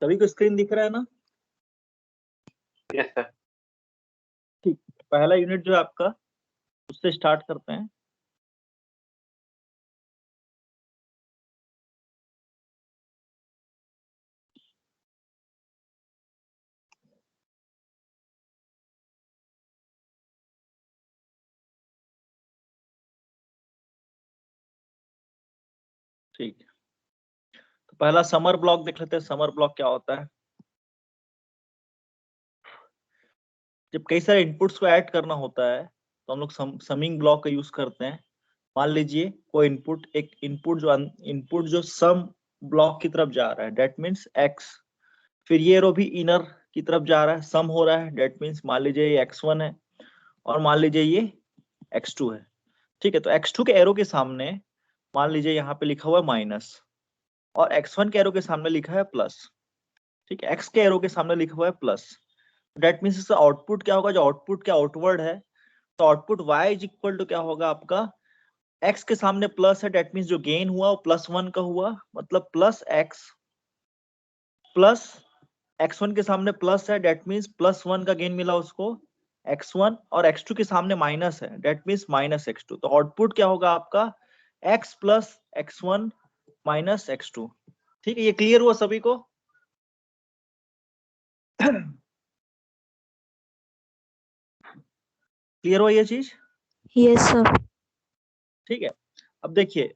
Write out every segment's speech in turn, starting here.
सभी को स्क्रीन दिख रहा है ना? Yes sir. ठीक, पहला यूनिट जो है आपका, उससे स्टार्ट करते हैं। ठीक, तो पहला समर ब्लॉक देख लेते हैं। समर ब्लॉक क्या होता है? जब कई सारे इनपुट्स को ऐड करना होता है तो हम लोग समिंग ब्लॉक का यूज करते हैं। मान लीजिए कोई इनपुट, एक इनपुट जो सम ब्लॉक की तरफ जा रहा है, डेट मीन्स एक्स। फिर ये रो भी इनर की तरफ जा रहा है, सम हो रहा है, डेट मीन्स मान लीजिए ये x1 है और मान लीजिए ये x2 है। ठीक है, तो x2 के एरो के सामने मान लीजिए यहाँ पे लिखा हुआ है माइनस, और x1 के एरो के सामने लिखा है प्लस। ठीक है, x के एरो के सामने लिखा हुआ है प्लस। डेट मीन्स इसका आउटपुट क्या होगा? जो आउटपुट के आउटवर्ड है, तो output y is equal to क्या होगा आपका? x के सामने प्लस है, डेट मीन्स जो गेन हुआ वो +1 का हुआ, मतलब प्लस x प्लस x1 के सामने प्लस है, डेट मीन्स +1 का गेन मिला उसको x1, और x2 के सामने माइनस है, डेट मीन्स -x2। तो आउटपुट क्या होगा आपका? x plus x1 minus x2। ठीक है, ये क्लियर हुआ सभी को? क्लियर हुआ ये चीज? Yes sir. ठीक है, अब देखिए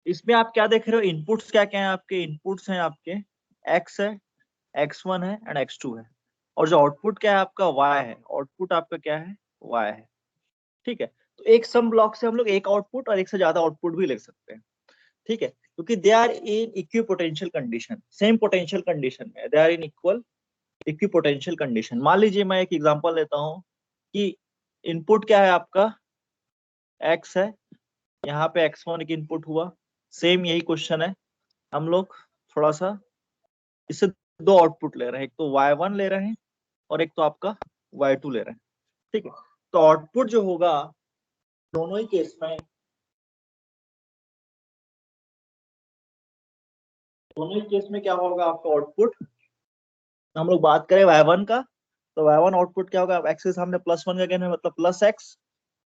इसमें आप क्या देख रहे हो? इनपुट्स क्या क्या है आपके? इनपुट्स हैं आपके x है, x1 है एंड x2 है, और जो आउटपुट क्या है आपका? y है। आउटपुट आपका क्या है? y है। ठीक है, तो एक सम ब्लॉक से हम लोग एक आउटपुट और एक से ज्यादा आउटपुट भी लिख सकते हैं। ठीक है, क्योंकि they are in equipotential condition, same potential condition में, they are in equal equipotential condition. मान लीजिए मैं एक एग्जांपल लेता हूं कि इनपुट क्या है आपका? x है, यहाँ पे x1 एक इनपुट हुआ। सेम यही क्वेश्चन है, हम लोग थोड़ा सा इससे दो आउटपुट ले रहे हैं, एक तो y1 ले रहे हैं और एक तो आपका y2 ले रहे हैं। ठीक है, तो आउटपुट जो होगा दोनों ही केस में, दोनों ही केस में क्या होगा आपका आउटपुट? हम लोग बात करें y1 का, तो y1 आउटपुट क्या होगा? x के सामने +1 का गेन है, मतलब प्लस x,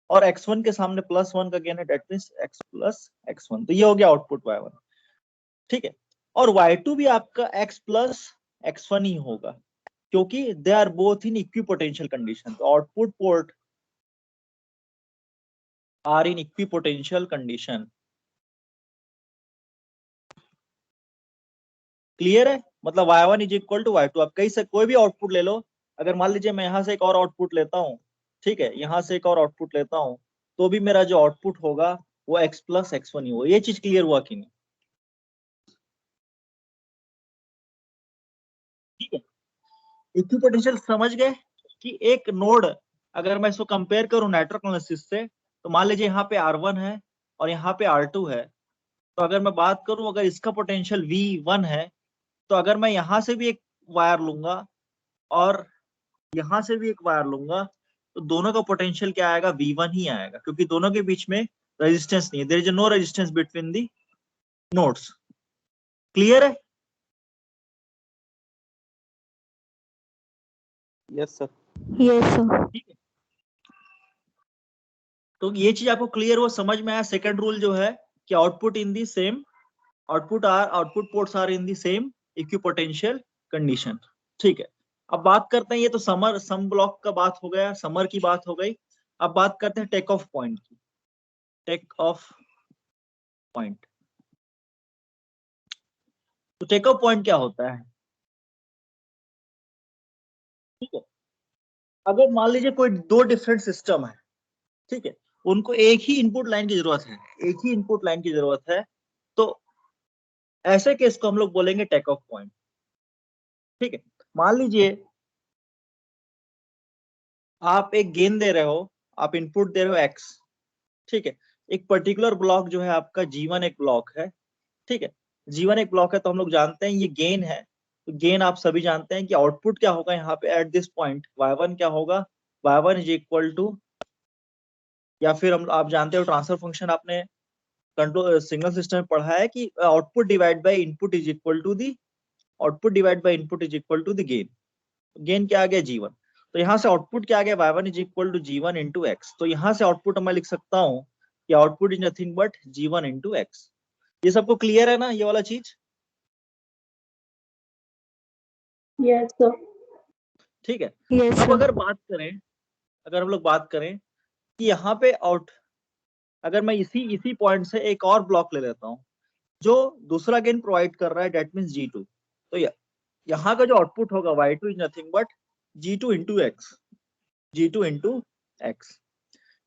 और x1 के सामने +1 का गेन है, date means x plus x1। तो ये हो गया आउटपुट y1। ठीक है, और y2 भी आपका x प्लस x1 ही होगा, क्योंकि they are both in equipotential condition. तो output port are in equipotential condition. Clear है? मतलब y1 is equal to y2। आप कहीं से कोई भी आउटपुट ले लो, अगर मान लीजिए मैं यहाँ से एक और आउटपुट लेता हूँ, ठीक है, यहाँ से एक और आउटपुट लेता हूँ, तो भी मेरा जो आउटपुट होगा वो x प्लस x1 ही होगा। ये चीज क्लियर हुआ कि नहीं? ठीक है, इक्विपोटेंशियल समझ गए कि एक नोड, अगर मैं इसको कंपेयर करूं नेटवर्क एनालिसिस से, तो मान लीजिए यहाँ पे R1 है और यहाँ पे R2 है। तो अगर मैं बात करूं, अगर इसका पोटेंशियल V1 है, तो अगर मैं यहाँ से भी एक वायर लूंगा और यहाँ से भी एक वायर लूंगा, तो दोनों का पोटेंशियल क्या आएगा? V1 ही आएगा, क्योंकि दोनों के बीच में रेजिस्टेंस नहीं है, there is no resistance between the nodes. Clear है? Yes sir. Yes sir. ठीक है, तो ये चीज आपको क्लियर हो, समझ में आया? सेकंड रूल जो है कि output in the same, output ports are in the same equipotential condition. ठीक है, अब बात करते हैं, ये तो सम ब्लॉक का बात हो गया, समर की बात हो गई। अब बात करते हैं टेक ऑफ पॉइंट की। टेक ऑफ पॉइंट, तो टेक ऑफ पॉइंट क्या होता है? ठीक है, अगर मान लीजिए कोई दो डिफरेंट सिस्टम है, ठीक है, उनको एक ही इनपुट लाइन की जरूरत है, एक ही इनपुट लाइन की जरूरत है, तो ऐसे केस को हम लोग बोलेंगे टेक ऑफ पॉइंट। ठीक है, मान लीजिए आप एक गेन दे रहे हो, आप इनपुट दे रहे हो x, ठीक है, एक पर्टिकुलर ब्लॉक जो है आपका G1 एक ब्लॉक है। ठीक है, G1 एक ब्लॉक है, तो हम लोग जानते हैं ये गेन है। तो गेन आप सभी जानते हैं कि आउटपुट क्या होगा यहाँ पे एट दिस पॉइंट? y1 क्या होगा? y1 इज इक्वल टू, या फिर हम आप जानते हो ट्रांसफर फंक्शन आपने कंट्रोल सिग्नल सिस्टम में पढ़ा है कि output divide by input is equal to the output divide by input is equal to the gain. Gain क्या आ गया G1, तो यहाँ से आउटपुट क्या आ गया y1 is equal to G1 into X. तो यहाँ से आउटपुट मैं लिख सकता हूँ कि output is nothing but G1 into x. ये सबको क्लियर है ना ये वाला चीज? Yes sir. ठीक है। Yes, अब sir. अगर हम लोग बात करें कि यहाँ पे अगर मैं इसी पॉइंट से एक और ब्लॉक ले लेता हूँ जो दूसरा गेन प्रोवाइड कर रहा है, डेट मीन्स G2, तो यहाँ का जो आउटपुट होगा y2 is nothing but G2 into x, G2 into X.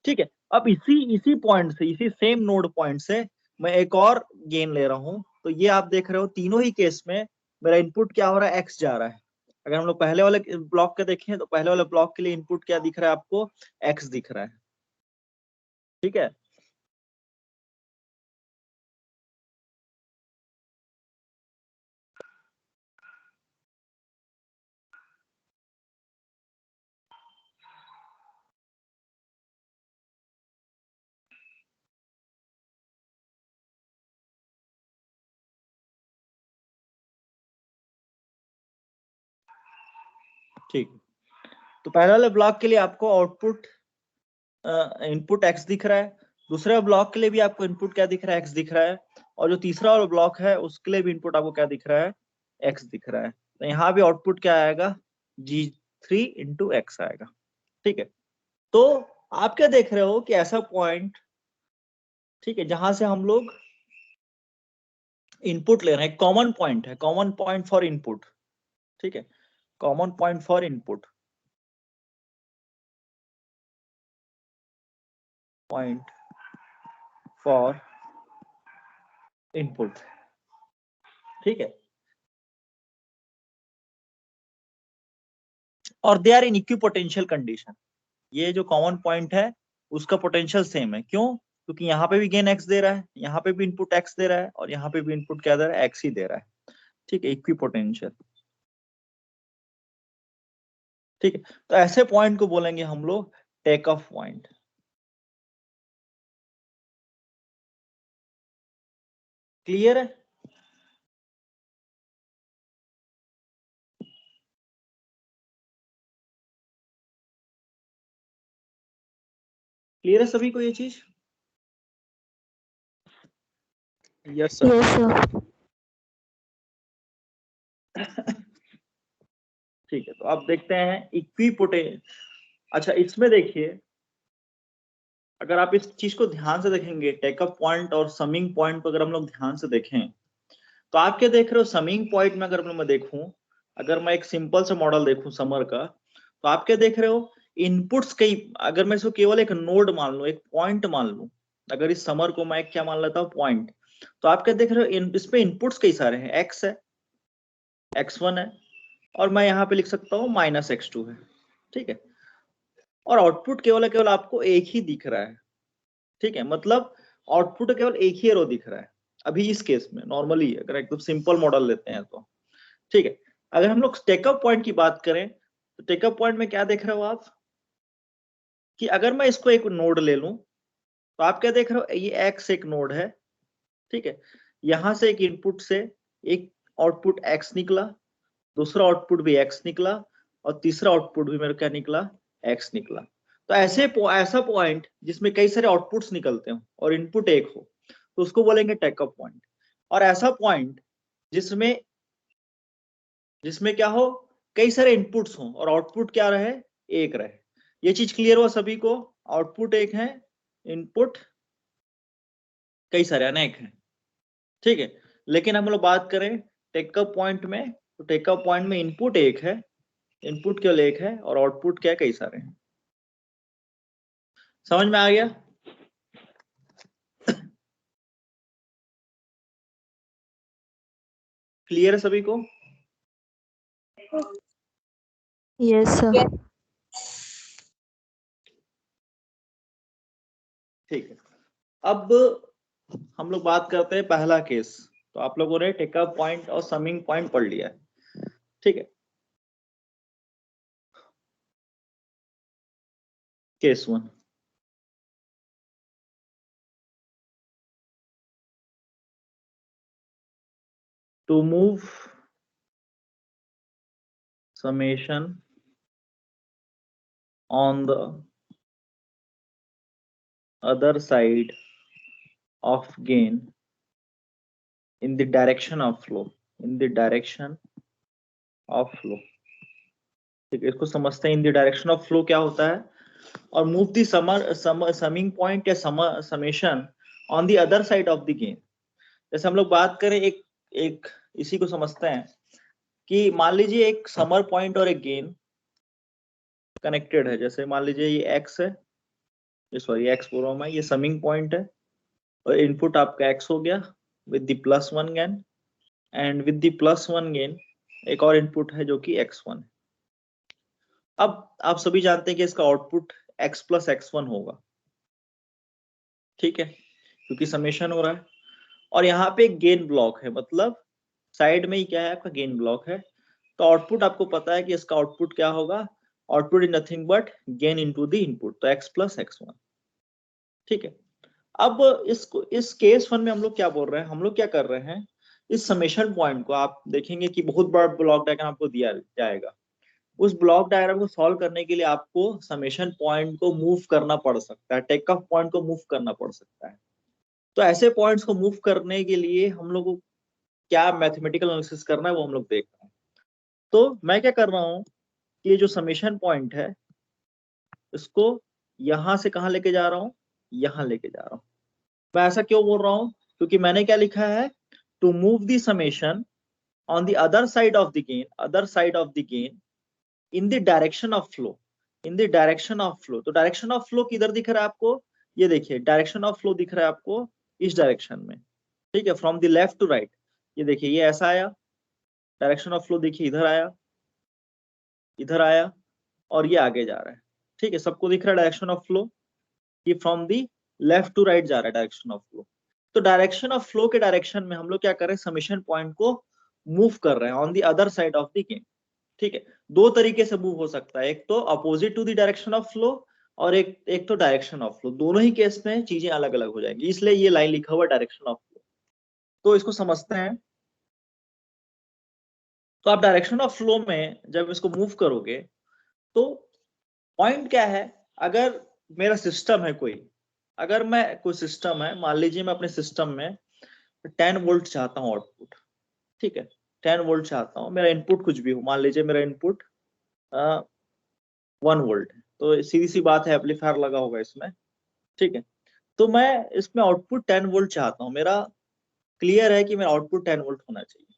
ठीक है। अब इसी पॉइंट से, इसी सेम नोड पॉइंट से मैं एक और गेन ले रहा हूं। तो ये आप देख रहे हो तीनों ही केस में मेरा इनपुट क्या हो रहा है, एक्स जा रहा है। अगर हम लोग पहले वाले ब्लॉक के देखें तो पहले वाले ब्लॉक के लिए इनपुट क्या दिख रहा है आपको, एक्स दिख रहा है। ठीक है। ठीक। तो पहले वाले ब्लॉक के लिए आपको आउटपुट इनपुट एक्स दिख रहा है, दूसरे ब्लॉक के लिए भी आपको इनपुट क्या दिख रहा है, एक्स दिख रहा है, और जो तीसरा वाला ब्लॉक है उसके लिए भी इनपुट आपको क्या दिख रहा है, एक्स दिख रहा है। तो यहाँ भी आउटपुट क्या आएगा, G3 इंटू एक्स आएगा। ठीक है। तो आप क्या देख रहे हो कि ऐसा पॉइंट, ठीक है, जहां से हम लोग इनपुट ले रहे हैं, कॉमन पॉइंट है, कॉमन पॉइंट फॉर इनपुट। ठीक है, common point for input, point for input. ठीक है। और they are in equipotential condition. ये जो कॉमन पॉइंट है उसका पोटेंशियल सेम है। क्यों? क्योंकि यहाँ पे भी गेन एक्स दे रहा है, यहाँ पे भी इनपुट एक्स दे रहा है, और यहाँ पे भी इनपुट क्या दे रहा है, एक्स ही दे रहा है। ठीक है, इक्विपोटेंशियल। ठीक है। तो ऐसे पॉइंट को बोलेंगे हम लोग टेक ऑफ पॉइंट। क्लियर है? क्लियर है सभी को ये चीज? Yes sir. Yes, sir. ठीक है। तो आप देखते हैं इक्विपोटेंशियल। अच्छा, इसमें देखिए, अगर आप इस चीज को ध्यान से देखेंगे, टेकअप पॉइंट और समिंग पॉइंट को अगर हम लोग ध्यान से देखें, तो आप क्या देख रहे हो, समिंग पॉइंट में अगर मैं देखूं, अगर मैं एक सिंपल सा मॉडल देखूं समर का, तो आप क्या देख रहे हो, इनपुट्स कई, अगर मैं इसको केवल एक नोड मान लूं, एक पॉइंट मान लूं, अगर इस समर को मैं क्या मान लेता हूं, पॉइंट, तो आप क्या देख रहे हो, इसमें इनपुट्स कई सारे हैं, एक्स है, x1 है, और मैं यहाँ पे लिख सकता हूँ -x2 है। ठीक है। और आउटपुट केवल आपको एक ही दिख रहा है। ठीक है, मतलब आउटपुट केवल एक ही एरो दिख रहा है अभी इस केस में। नॉर्मली अगर एकदम सिंपल मॉडल लेते हैं तो, ठीक है, अगर हम लोग टेकअप पॉइंट की बात करें तो टेकअप पॉइंट में क्या देख रहे हो आप, कि अगर मैं इसको एक नोड ले लूं, तो आप क्या देख रहे हो, ये एक्स एक नोड है। ठीक है, यहां से एक इनपुट से एक आउटपुट एक्स निकला, दूसरा आउटपुट भी एक्स निकला, और तीसरा आउटपुट भी मेरा क्या निकला, एक्स निकला। तो ऐसा पॉइंट जिसमें कई सारे आउटपुट्स निकलते हो और इनपुट एक हो, तो उसको बोलेंगे टेकअप पॉइंट। और ऐसा पॉइंट जिसमें जिसमें क्या हो, कई सारे इनपुट्स हो और आउटपुट क्या रहे, एक रहे। ये चीज क्लियर हुआ सभी को? आउटपुट एक है, इनपुट कई सारे अनेक हैं। ठीक है। लेकिन हम लोग बात करें टेकअप पॉइंट में, तो टेकअप पॉइंट में इनपुट एक है, इनपुट केवल एक है, और आउटपुट क्या, कई सारे हैं। समझ में आ गया? क्लियर है सभी को? Yes, sir. ठीक है। अब हम लोग बात करते हैं पहला केस। तो आप लोगों ने टेकअप पॉइंट और समिंग पॉइंट पढ़ लिया है। ठीक है, case 1, to move summation on the other side of gain in the direction of flow, in the direction of flow। ठीक है, इसको समझते हैं। इन द डायरेक्शन ऑफ फ्लो क्या होता है, और मूव द समिंग पॉइंट या summation on the other side of the gain. जैसे हम लोग बात करें, एक इसी को समझते हैं कि मान लीजिए एक समर पॉइंट और एक गेन कनेक्टेड है। जैसे मान लीजिए ये एक्स है, ये सॉरी एक्स बोल रहा हूं मैं, ये समिंग पॉइंट है और इनपुट आपका एक्स हो गया with the +1 gain, and with the +1 gain एक और इनपुट है जो कि x1 है। अब आप सभी जानते हैं कि इसका आउटपुट x + x1 होगा, ठीक है, क्योंकि समेशन हो रहा है। और यहाँ पे एक गेन ब्लॉक है, मतलब साइड में ही क्या है, आपका गेन ब्लॉक है। तो आउटपुट आपको पता है कि इसका आउटपुट क्या होगा, output is nothing but gain into the input, तो x + x1, ठीक है। अब इस केस 1 में हम लोग क्या बोल रहे हैं, हम लोग क्या कर रहे हैं, इस समेशन पॉइंट को आप देखेंगे कि बहुत बड़ा ब्लॉक डायग्राम आपको दिया जाएगा। उस ब्लॉक डायग्राम को सॉल्व करने के लिए आपको समेशन पॉइंट को मूव करना पड़ सकता है, टेक ऑफ पॉइंट को मूव करना पड़ सकता है। तो ऐसे पॉइंट्स को मूव करने के लिए हम लोग को क्या मैथमेटिकल एनालिसिस करना है वो हम लोग देख रहे हैं। तो मैं क्या कर रहा हूँ कि ये जो समेशन पॉइंट है इसको यहां से कहां लेके जा रहा हूँ, यहां लेके जा रहा हूँ। मैं ऐसा क्यों बोल रहा हूँ, क्योंकि मैंने क्या लिखा है, to move the summation on the other side of the gain, other side of the gain in the direction of flow, in the direction of flow. तो डायरेक्शन ऑफ फ्लो किधर दिख रहा है आपको, ये देखिए डायरेक्शन ऑफ फ्लो दिख रहा है आपको इस डायरेक्शन में, ठीक है, from the left to right. ये देखिए ये ऐसा आया, डायरेक्शन ऑफ फ्लो देखिए इधर आया, इधर आया और ये आगे जा रहा है, ठीक है, सबको दिख रहा है डायरेक्शन ऑफ फ्लो, ये from the left to right जा रहा है डायरेक्शन ऑफ फ्लो। तो डायरेक्शन ऑफ फ्लो के डायरेक्शन में हम लोग क्या कर रहे हैं, समेशन पॉइंट को मूव कर रहे हैं on the other side of the gain, ठीक है। दो तरीके से मूव हो सकता है, एक तो opposite to the direction of flow और एक तो डायरेक्शन ऑफ फ्लो। दोनों ही केस में चीजें अलग अलग हो जाएंगी, इसलिए ये लाइन लिखा हुआ डायरेक्शन ऑफ फ्लो। तो इसको समझते हैं। तो आप डायरेक्शन ऑफ फ्लो में जब इसको मूव करोगे तो पॉइंट क्या है, अगर मेरा सिस्टम है कोई, अगर मैं कोई सिस्टम है, मान लीजिए मैं अपने सिस्टम में 10 वोल्ट चाहता हूँ आउटपुट, ठीक है, 10 वोल्ट चाहता हूँ, मेरा इनपुट कुछ भी हो, मान लीजिए मेरा इनपुट 1 वोल्ट है, तो सीधी सी बात है एम्पलीफायर लगा होगा इसमें, ठीक है। तो मैं इसमें आउटपुट 10 वोल्ट चाहता हूँ, मेरा क्लियर है कि मेरा आउटपुट 10 वोल्ट होना चाहिए,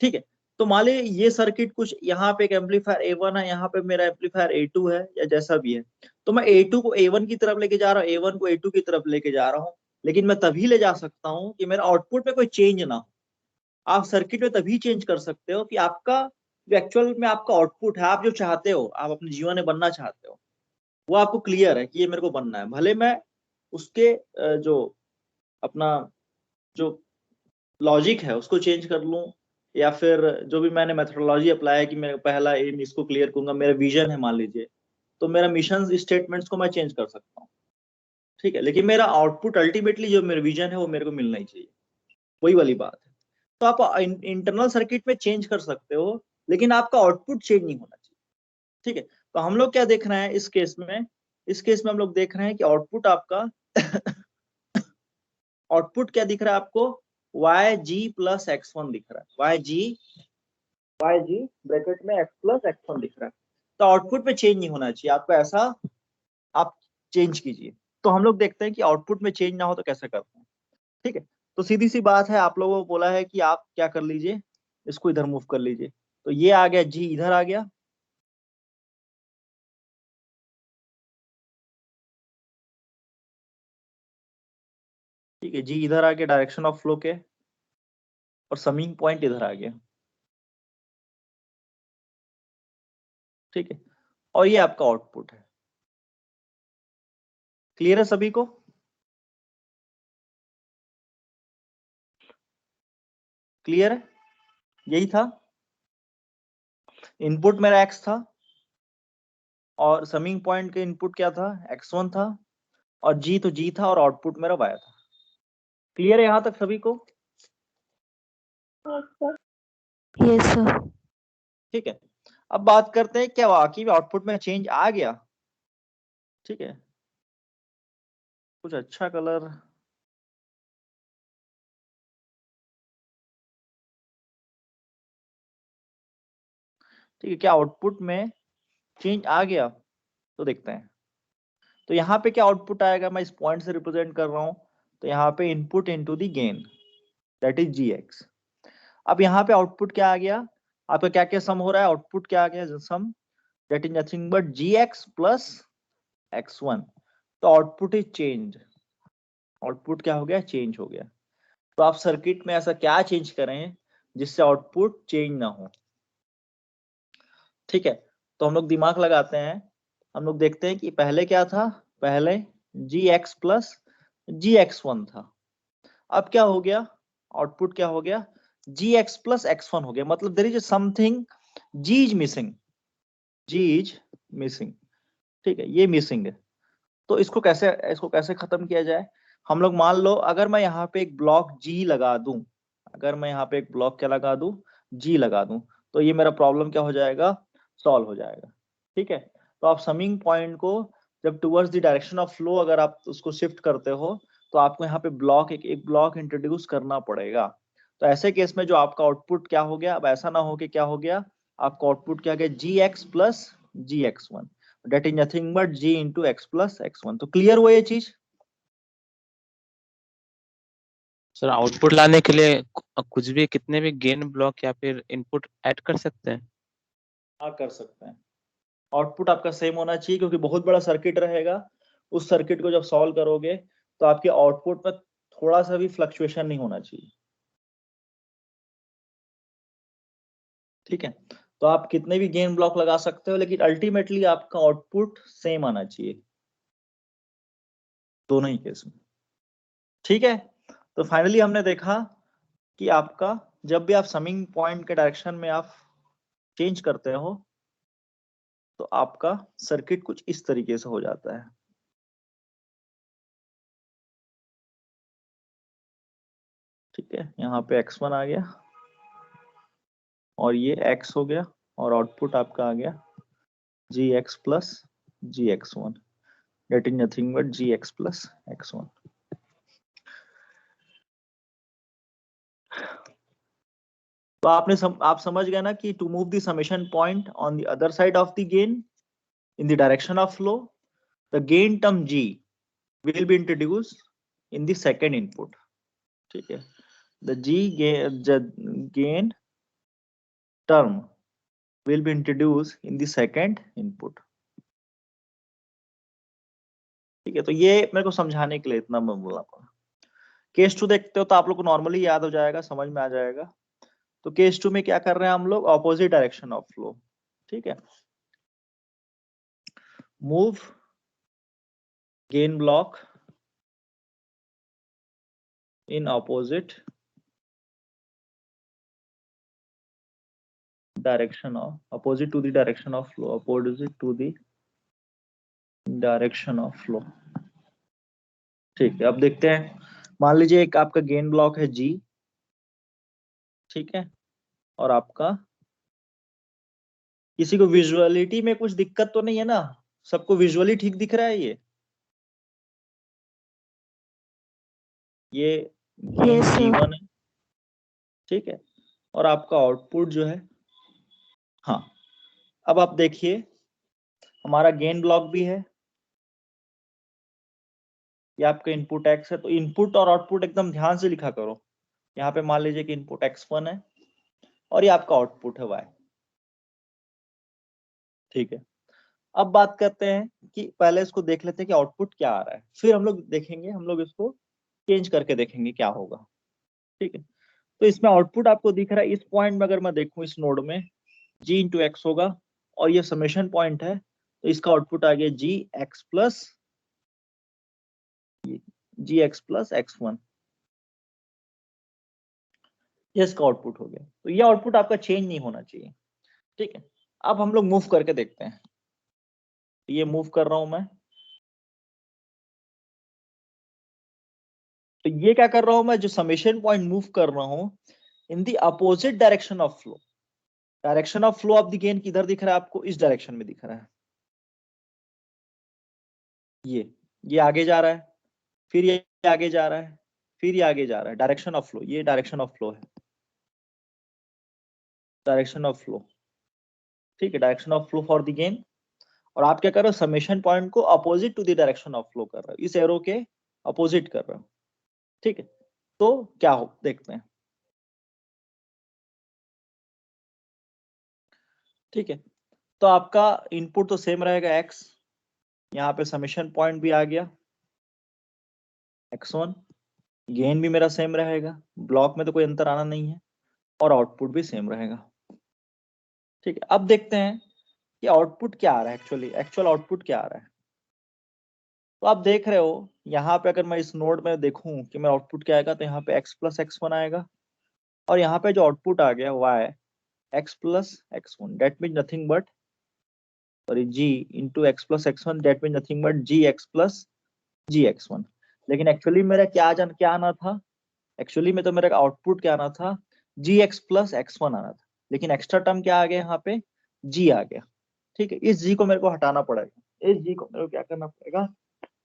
ठीक है। तो मान लीजिए ये सर्किट कुछ, यहाँ पे एक एम्पलीफायर A1 है, यहाँ पे मेरा एम्पलीफायर A2 है या जैसा भी है, तो मैं A2 को A1 की तरफ लेके जा रहा हूँ, A1 को A2 की तरफ लेके जा रहा हूँ, लेकिन मैं तभी ले जा सकता हूँ कि मेरा आउटपुट में कोई चेंज ना हो। आप सर्किट में तभी चेंज कर सकते हो कि आपका जो एक्चुअल में आपका आउटपुट है, आप जो चाहते हो, आप अपने जीवन में बनना चाहते हो, वो आपको क्लियर है कि ये मेरे को बनना है। भले मैं उसके जो अपना जो लॉजिक है उसको चेंज कर लूं, या फिर जो भी मैंने मेथोडोलॉजी अप्लाई है कि मैं पहला एम इसको क्लियर करूंगा, मेरा विजन है मान लीजिए, तो मेरा मिशन स्टेटमेंट्स को मैं चेंज कर सकता हूँ, ठीक है, लेकिन मेरा आउटपुट अल्टीमेटली जो मेरा विजन है वो मेरे को मिलना ही चाहिए, वही वाली बात है। तो आप इंटरनल सर्किट में चेंज कर सकते हो, लेकिन आपका आउटपुट चेंज नहीं होना चाहिए, ठीक है। तो हम लोग क्या देख रहे हैं इस केस में, इस केस में हम लोग देख रहे हैं कि आउटपुट आपका आउटपुट क्या दिख रहा है आपको, YG + X1 दिख रहा है, YG ब्रैकेट में X + X1 दिख रहा है। तो आउटपुट में चेंज नहीं होना चाहिए, आपको ऐसा आप चेंज कीजिए। तो हम लोग देखते हैं कि आउटपुट में चेंज ना हो तो कैसे करते हैं, ठीक है। तो सीधी सी बात है, आप लोगों को बोला है कि आप क्या कर लीजिए, इसको इधर मूव कर लीजिए। तो ये आ गया G, इधर आ गया, ठीक है, G इधर आ गया डायरेक्शन ऑफ फ्लो के, और समिंग पॉइंट इधर आ गया, ठीक है, और ये आपका आउटपुट है। क्लियर है सभी को? क्लियर है? यही था, इनपुट मेरा x था और समिंग पॉइंट के इनपुट क्या था, x1 था, और G तो G था और आउटपुट मेरा y था। क्लियर है यहां तक सभी को? Yes, sir. ठीक है। अब बात करते हैं क्या वाकई में आउटपुट में चेंज आ गया। ठीक है, कुछ अच्छा कलर, ठीक है, क्या आउटपुट में चेंज आ गया, तो देखते हैं। तो यहाँ पे क्या आउटपुट आएगा, मैं इस पॉइंट से रिप्रेजेंट कर रहा हूं, तो यहाँ पे input into the gain, that is GX। अब यहाँ पे आउटपुट क्या आ गया, आपका क्या क्या सम हो रहा है, आउटपुट क्या आ गया, sum that is nothing but GX plus X1। तो आउटपुट इज चेंज, आउटपुट क्या हो गया, चेंज हो गया। तो आप सर्किट में ऐसा क्या चेंज करें जिससे आउटपुट चेंज ना हो। ठीक है, तो हम लोग दिमाग लगाते हैं, हम लोग देखते हैं कि पहले क्या था, पहले GX प्लस GX1 था। अब क्या हो गया, आउटपुट क्या हो गया, GX प्लस X1 हो गया, मतलब there is something, G is missing, G is missing. ठीक है, ये मिसिंग है। तो इसको कैसे खत्म किया जाए, हम लोग मान लो अगर मैं यहाँ पे एक ब्लॉक G लगा दूं, अगर मैं यहाँ पे एक ब्लॉक क्या लगा दूं, G लगा दूं, तो ये मेरा प्रॉब्लम क्या हो जाएगा, सॉल्व हो जाएगा। ठीक है, तो आप समिंग पॉइंट को जब towards the direction of flow अगर आप उसको शिफ्ट करते हो, तो आपको यहाँ पे ब्लॉक एक ब्लॉक इंट्रोड्यूस करना पड़ेगा। तो ऐसे केस में जो आपका आउटपुट क्या हो गया, अब ऐसा ना हो कि क्या हो गया, आपका आउटपुट क्या गया, GX plus GX1, that is nothing but G into X plus X1। तो क्लियर हुआ ये चीज। सर आउटपुट लाने के लिए कुछ भी कितने भी गेन ब्लॉक या फिर इनपुट ऐड कर सकते हैं? हाँ, कर सकते हैं। आउटपुट आपका सेम होना चाहिए, क्योंकि बहुत बड़ा सर्किट रहेगा। उस सर्किट को जब सॉल्व करोगे तो आपके आउटपुट में थोड़ा सा भी फ्लक्चुएशन नहीं होना चाहिए। ठीक है, तो आप कितने भी गेन ब्लॉक लगा सकते हो, लेकिन अल्टीमेटली आपका आउटपुट सेम आना चाहिए दोनों ही केस में। ठीक है, तो फाइनली हमने देखा कि आपका जब भी आप समिंग पॉइंट के डायरेक्शन में आप चेंज करते हो, तो आपका सर्किट कुछ इस तरीके से हो जाता है। ठीक है, यहाँ पे X1 आ गया और ये X हो गया, और आउटपुट आपका आ गया GX plus GX1, that is nothing but GX plus X1। तो आप समझ गए ना कि to move the summation point on the other side of the gain in the direction of flow, the gain term G will be introduced in the second input। ठीक है, the gain term will be introduced in the second input। ठीक है, तो ये मेरे को समझाने के लिए इतना मैं बोला। केस 2 देखते हो तो आप लोग को नॉर्मली याद हो जाएगा, समझ में आ जाएगा। तो केस 2 में क्या कर रहे हैं हम लोग, ऑपोजिट डायरेक्शन ऑफ फ्लो। ठीक है, move gain block in opposite direction of, opposite to the direction of flow, opposite to the direction of flow। ठीक है, अब देखते हैं, मान लीजिए एक आपका गेन ब्लॉक है G। ठीक है, और आपका किसी को विजुअलिटी में कुछ दिक्कत तो नहीं है ना, सबको विजुअली ठीक दिख रहा है ये गेन Yes, sir. G1 है। ठीक है, और आपका आउटपुट जो है, हाँ, अब आप देखिए हमारा गेन ब्लॉक भी है, ये आपका इनपुट X है। तो इनपुट और आउटपुट एकदम ध्यान से लिखा करो। यहाँ पे मान लीजिए कि इनपुट X1 है और ये आपका आउटपुट है Y। ठीक है, अब बात करते हैं कि पहले इसको देख लेते हैं कि आउटपुट क्या आ रहा है, फिर हम लोग देखेंगे, हम लोग इसको चेंज करके देखेंगे क्या होगा। ठीक है, तो इसमें आउटपुट आपको दिख रहा है, इस पॉइंट में अगर मैं देखूं इस नोड में G इंटू एक्स होगा, और ये समेशन पॉइंट है, तो इसका आउटपुट आ गया GX प्लस X1। ये इसका आउटपुट हो गया। तो ये आउटपुट आपका चेंज नहीं होना चाहिए। ठीक है, अब हम लोग मूव करके देखते हैं। ये मूव कर रहा हूं मैं, तो ये क्या कर रहा हूं मैं, जो समेशन पॉइंट मूव कर रहा हूं इन the opposite direction of flow. Direction of flow of the gain किधर दिख रहा है आपको? इस डायरेक्शन में दिख रहा है। ये आगे जा रहा है, फिर ये आगे जा रहा है, फिर ये आगे जा रहा है। डायरेक्शन ऑफ फ्लो, ये डायरेक्शन ऑफ फ्लो है, डायरेक्शन ऑफ फ्लो। ठीक है, direction of flow for the gain. और आप क्या कर रहे हो? समेशन पॉइंट को opposite to the direction of flow कर रहे हो, इस एरो के अपोजिट कर रहे हो। ठीक है, तो क्या हो देखते हैं। ठीक है, तो आपका इनपुट तो सेम रहेगा x, यहाँ पे समेशन पॉइंट भी आ गया x1, गेन भी मेरा सेम रहेगा, ब्लॉक में तो कोई अंतर आना नहीं है, और आउटपुट भी सेम रहेगा। ठीक है, अब देखते हैं कि आउटपुट क्या आ रहा है, एक्चुअल आउटपुट क्या आ रहा है। तो आप देख रहे हो यहाँ पे, अगर मैं इस नोड में देखूं कि मेरा आउटपुट क्या आएगा, तो यहाँ पे x प्लस x1 आएगा, और यहाँ पे जो आउटपुट आ गया y x plus x1, that mean nothing but sorry g into x plus x1, that mean nothing but g x plus g x1। लेकिन एक्चुअली मेरा क्या आना था? एक्चुअली में तो मेरा आउटपुट क्या आना था? जी एक्स प्लस x1 आना था, लेकिन एक्स्ट्रा टर्म क्या आ गया यहाँ पे? g आ गया। ठीक है, इस g को मेरे को हटाना पड़ेगा, इस g को मेरे को क्या करना पड़ेगा?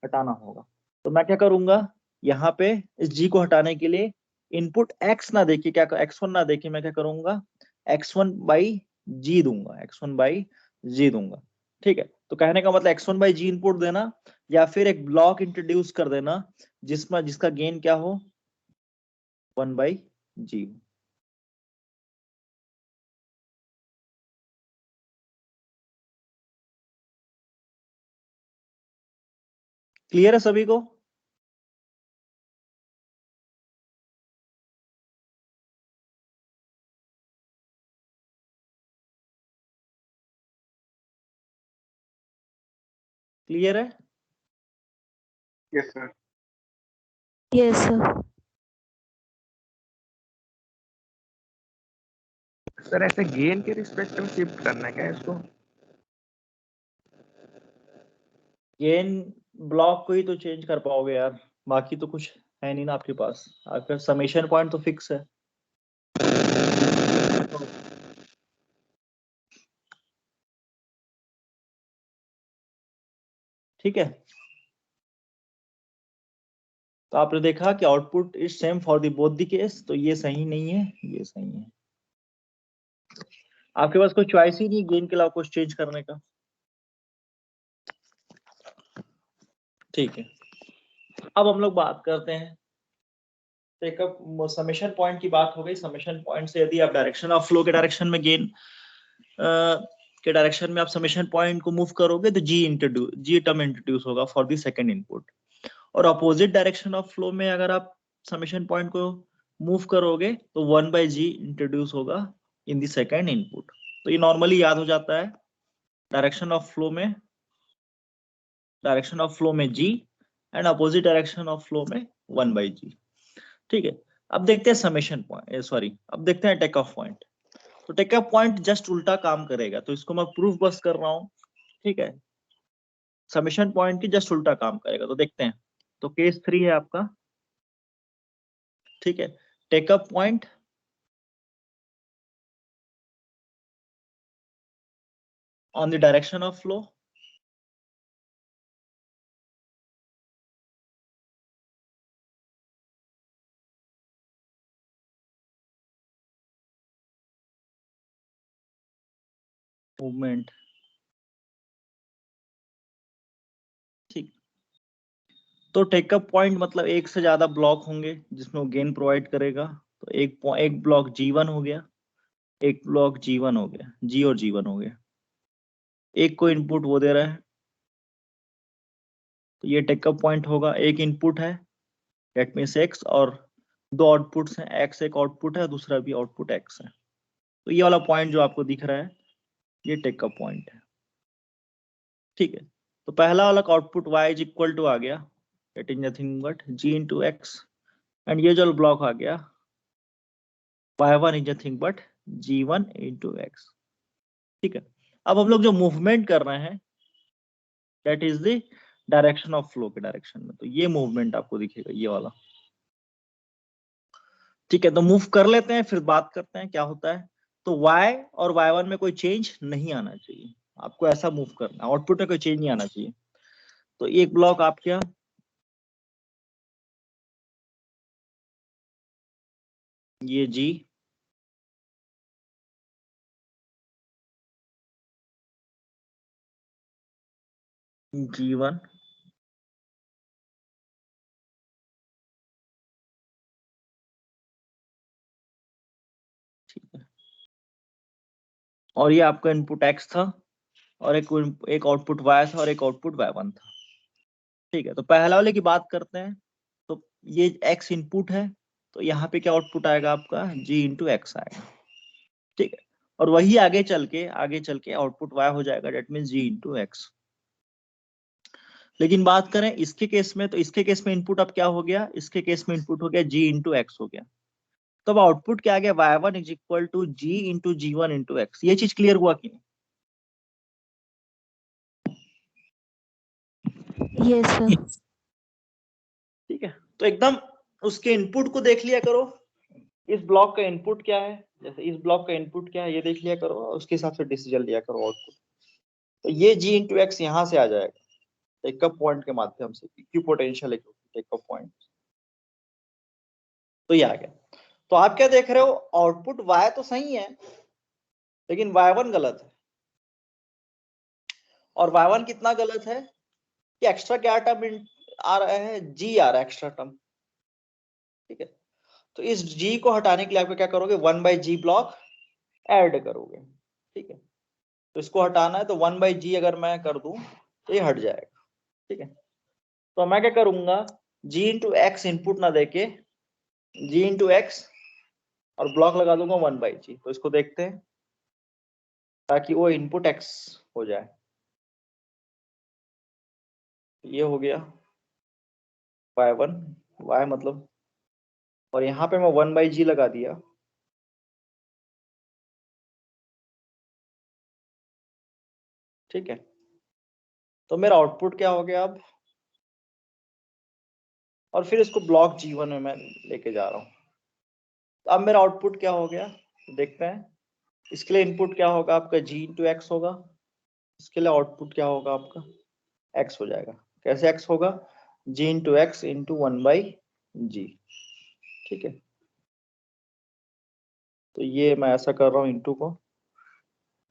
हटाना होगा। तो मैं क्या करूंगा, यहाँ पे इस g को हटाने के लिए इनपुट x ना देके, क्या x1 ना देके, मैं क्या करूंगा? x1 बाई जी दूंगा, x1 बाई जी दूंगा। ठीक है, तो कहने का मतलब x1 बाई जी इनपुट देना, या फिर एक ब्लॉक इंट्रोड्यूस कर देना जिसका गेन क्या हो? 1 बाई जी। क्लियर है सभी को? क्लियर है? Yes sir. Yes, sir. Sir ऐसे गेन के रिस्पेक्ट में शिफ्ट करना है क्या इसको? गेन ब्लॉक को ही तो चेंज कर पाओगे यार, बाकी तो कुछ है नहीं ना आपके पास। आपका समेशन पॉइंट तो फिक्स है। ठीक है, तो आपने देखा कि output is same for the both the case, तो ये सही नहीं है, ये सही है। आपके पास कोई चॉइस ही नहीं गेन के अलावा कुछ चेंज करने का। ठीक है, अब हम लोग बात करते हैं, तो समेशन पॉइंट की बात हो गई। समेशन पॉइंट से यदि आप डायरेक्शन ऑफ फ्लो के डायरेक्शन में गेन के डायरेक्शन में आप समेशन पॉइंट को मूव करोगे, तो जी टर्म इंट्रोड्यूस होगा फॉर द सेकंड इनपुट। और अपोजिट डायरेक्शन ऑफ फ्लो में अगर आप समेशन पॉइंट को मूव करोगे, तो 1 बाई जी इंट्रोड्यूस होगा इन द सेकंड इनपुट। तो ये नॉर्मली याद हो जाता है, डायरेक्शन ऑफ फ्लो में G, and opposite direction of flow में 1 बाई जी। ठीक है, अब देखते हैं समेशन पॉइंट, सॉरी अब देखते हैं टेक ऑफ पॉइंट। तो टेक ऑफ पॉइंट जस्ट उल्टा काम करेगा, तो इसको मैं प्रूफ बस कर रहा हूँ। ठीक है, समेशन पॉइंट की जस्ट उल्टा काम करेगा, तो देखते हैं। तो केस 3 है आपका। ठीक है, take up point on the direction of flow, movement. ठीक, तो टेकअप पॉइंट मतलब एक से ज्यादा ब्लॉक होंगे जिसमें वो गेन प्रोवाइड करेगा। तो एक ब्लॉक G1 हो गया, एक ब्लॉक G1 हो गया, G और G1 हो गया। एक को इनपुट वो दे रहा है, तो ये टेकअप पॉइंट होगा। एक इनपुट है, डेट मीन्स X, और दो आउटपुट्स हैं, X एक आउटपुट है, दूसरा भी आउटपुट X है। तो ये वाला पॉइंट जो आपको दिख रहा है, ये टेकअप पॉइंट है। ठीक है, तो पहला वाला output y is equal to आ गया, it is nothing but g into X, and ये जो ब्लॉक आ गया y1 is nothing but g1 into X. ठीक है, अब हम लोग जो मूवमेंट कर रहे हैं, that is the direction of flow के डायरेक्शन में। तो ये मूवमेंट आपको दिखेगा, ये वाला। ठीक है, तो मूव कर लेते हैं, फिर बात करते हैं क्या होता है। तो y और y1 में कोई चेंज नहीं आना चाहिए, आपको ऐसा मूव करना, आउटपुट में कोई चेंज नहीं आना चाहिए। तो एक ब्लॉक आप क्या, ये G, G1, ठीक है, और ये आपका इनपुट x था, और एक आउटपुट y था, और एक आउटपुट y1 था। ठीक है, तो पहला वाले की बात करते हैं। तो ये x इनपुट है, तो यहाँ पे क्या आउटपुट आएगा आपका, g इंटू एक्स आएगा। ठीक है, और वही आगे चल के आउटपुट y हो जाएगा, that means g into x. लेकिन बात करें इसके केस में, तो इसके केस में इनपुट अब क्या हो गया, इसके केस में इनपुट हो गया g इंटू एक्स हो गया। तो अब आउटपुट क्या आ गया, y1 is equal to g into G1 into x. ये चीज क्लियर हुआ कि नहीं? Yes, sir. ठीक है, तो एकदम उसके इनपुट को देख लिया करो, इस ब्लॉक का इनपुट क्या है, जैसे इस ब्लॉक का इनपुट क्या है ये देख लिया करो, और उसके हिसाब से डिसीजन लिया करो आउटपुट। तो ये g इंटू एक्स यहाँ से आ जाएगा टेकअप पॉइंट के माध्यम से, इक्विपोटेंशियल टेकअप पॉइंट, तो ये आ गया। तो आप क्या देख रहे हो, आउटपुट y तो सही है, लेकिन y1 गलत है। और y1 कितना गलत है कि एक्स्ट्रा क्या टर्म आ रहा है, g आ रहा है एक्स्ट्रा टर्म। ठीक है, तो इस g को हटाने के लिए आप क्या करोगे, 1/g ब्लॉक ऐड करोगे। ठीक है, तो इसको हटाना है, तो 1/g अगर मैं कर दूं तो ये हट जाएगा। ठीक है, तो मैं क्या करूंगा, g इंटू एक्स इनपुट ना देके g इंटू एक्स और ब्लॉक लगा दूंगा 1/g। तो इसको देखते हैं ताकि वो इनपुट x हो जाए। ये हो गया y1, y मतलब, और यहाँ पे मैं 1/g लगा दिया। ठीक है, तो मेरा आउटपुट क्या हो गया अब, और फिर इसको ब्लॉक G1 में मैं लेके जा रहा हूँ। तो अब मेरा आउटपुट क्या हो गया, देखते हैं। इसके लिए इनपुट क्या होगा आपका, g इंटू एक्स होगा। इसके लिए आउटपुट क्या होगा आपका, x हो जाएगा। कैसे x होगा, g into x into 1/g। ठीक है, तो ये मैं ऐसा कर रहा हूँ इंटू को,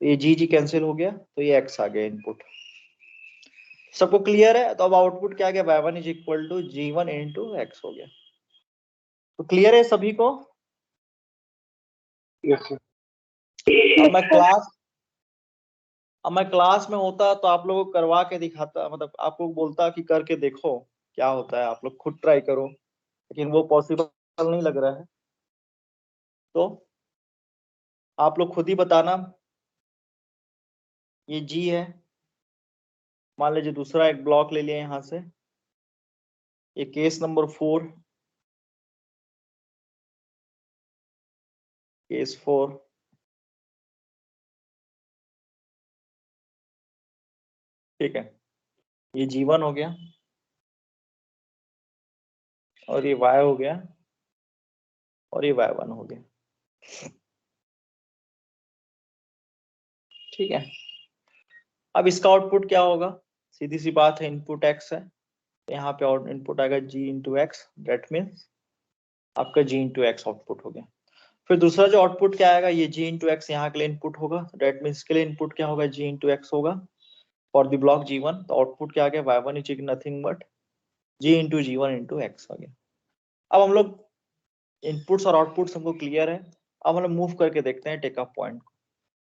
तो ये g कैंसिल हो गया, तो ये x आ गया इनपुट। सबको क्लियर है? तो अब आउटपुट क्या आ गया, y1 is equal to g1 into x हो गया। तो क्लियर है सभी को? Yes sir. अब मैं क्लास में होता तो आप लोगों को करवा के दिखाता, मतलब आपको बोलता कि करके देखो क्या होता है, आप लोग खुद ट्राई करो, लेकिन वो पॉसिबल नहीं लग रहा है। तो आप लोग खुद ही बताना। ये जी है, मान लीजिए दूसरा एक ब्लॉक ले लिया यहां से, ये केस नंबर 4, केस 4। ठीक है, ये G1 हो गया, और ये Y हो गया, और ये Y1 हो गया। ठीक है, अब इसका आउटपुट क्या होगा, सीधी सी बात है, इनपुट x है, तो यहाँ पे आउट इनपुट आएगा g into x, that means आपका g इंटू एक्स आउटपुट हो गया। फिर दूसरा जो आउटपुट क्या आएगा, ये g इंटू एक्स यहाँ के लिए इनपुट होगा, डेट मीन्स के लिए इनपुट क्या होगा, g इंटू एक्स होगा फॉर द ब्लॉक G1। तो आउटपुट क्या आ गया, y1 is nothing but g into G1 into X आ गया। अब हम लोग इनपुट्स और आउटपुट्स हमको क्लियर है। अब हम लोग मूव करके देखते हैं टेकअप पॉइंट को।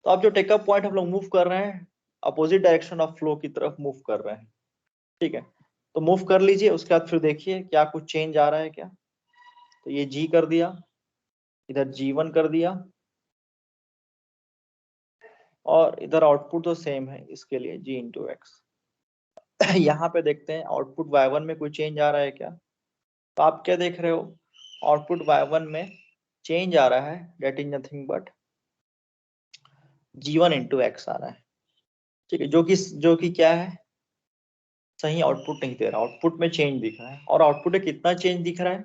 तो अब जो टेकअप पॉइंट हम लोग मूव कर रहे हैं, अपोजिट डायरेक्शन ऑफ फ्लो की तरफ मूव कर रहे हैं। ठीक है, तो मूव कर लीजिए, उसके बाद फिर देखिए क्या कुछ चेंज आ रहा है क्या। तो ये G कर दिया, इधर G1 कर दिया, और इधर आउटपुट तो सेम है इसके लिए G इंटू एक्स। यहाँ पे देखते हैं आउटपुट y1 में कोई चेंज आ रहा है क्या। तो आप क्या देख रहे हो, आउटपुट y1 में चेंज आ रहा है, that is nothing but G1 into X आ रहा है। ठीक है, जो कि क्या है, सही आउटपुट नहीं दे रहा, आउटपुट में चेंज दिख रहा है। और आउटपुट में कितना चेंज दिख रहा है,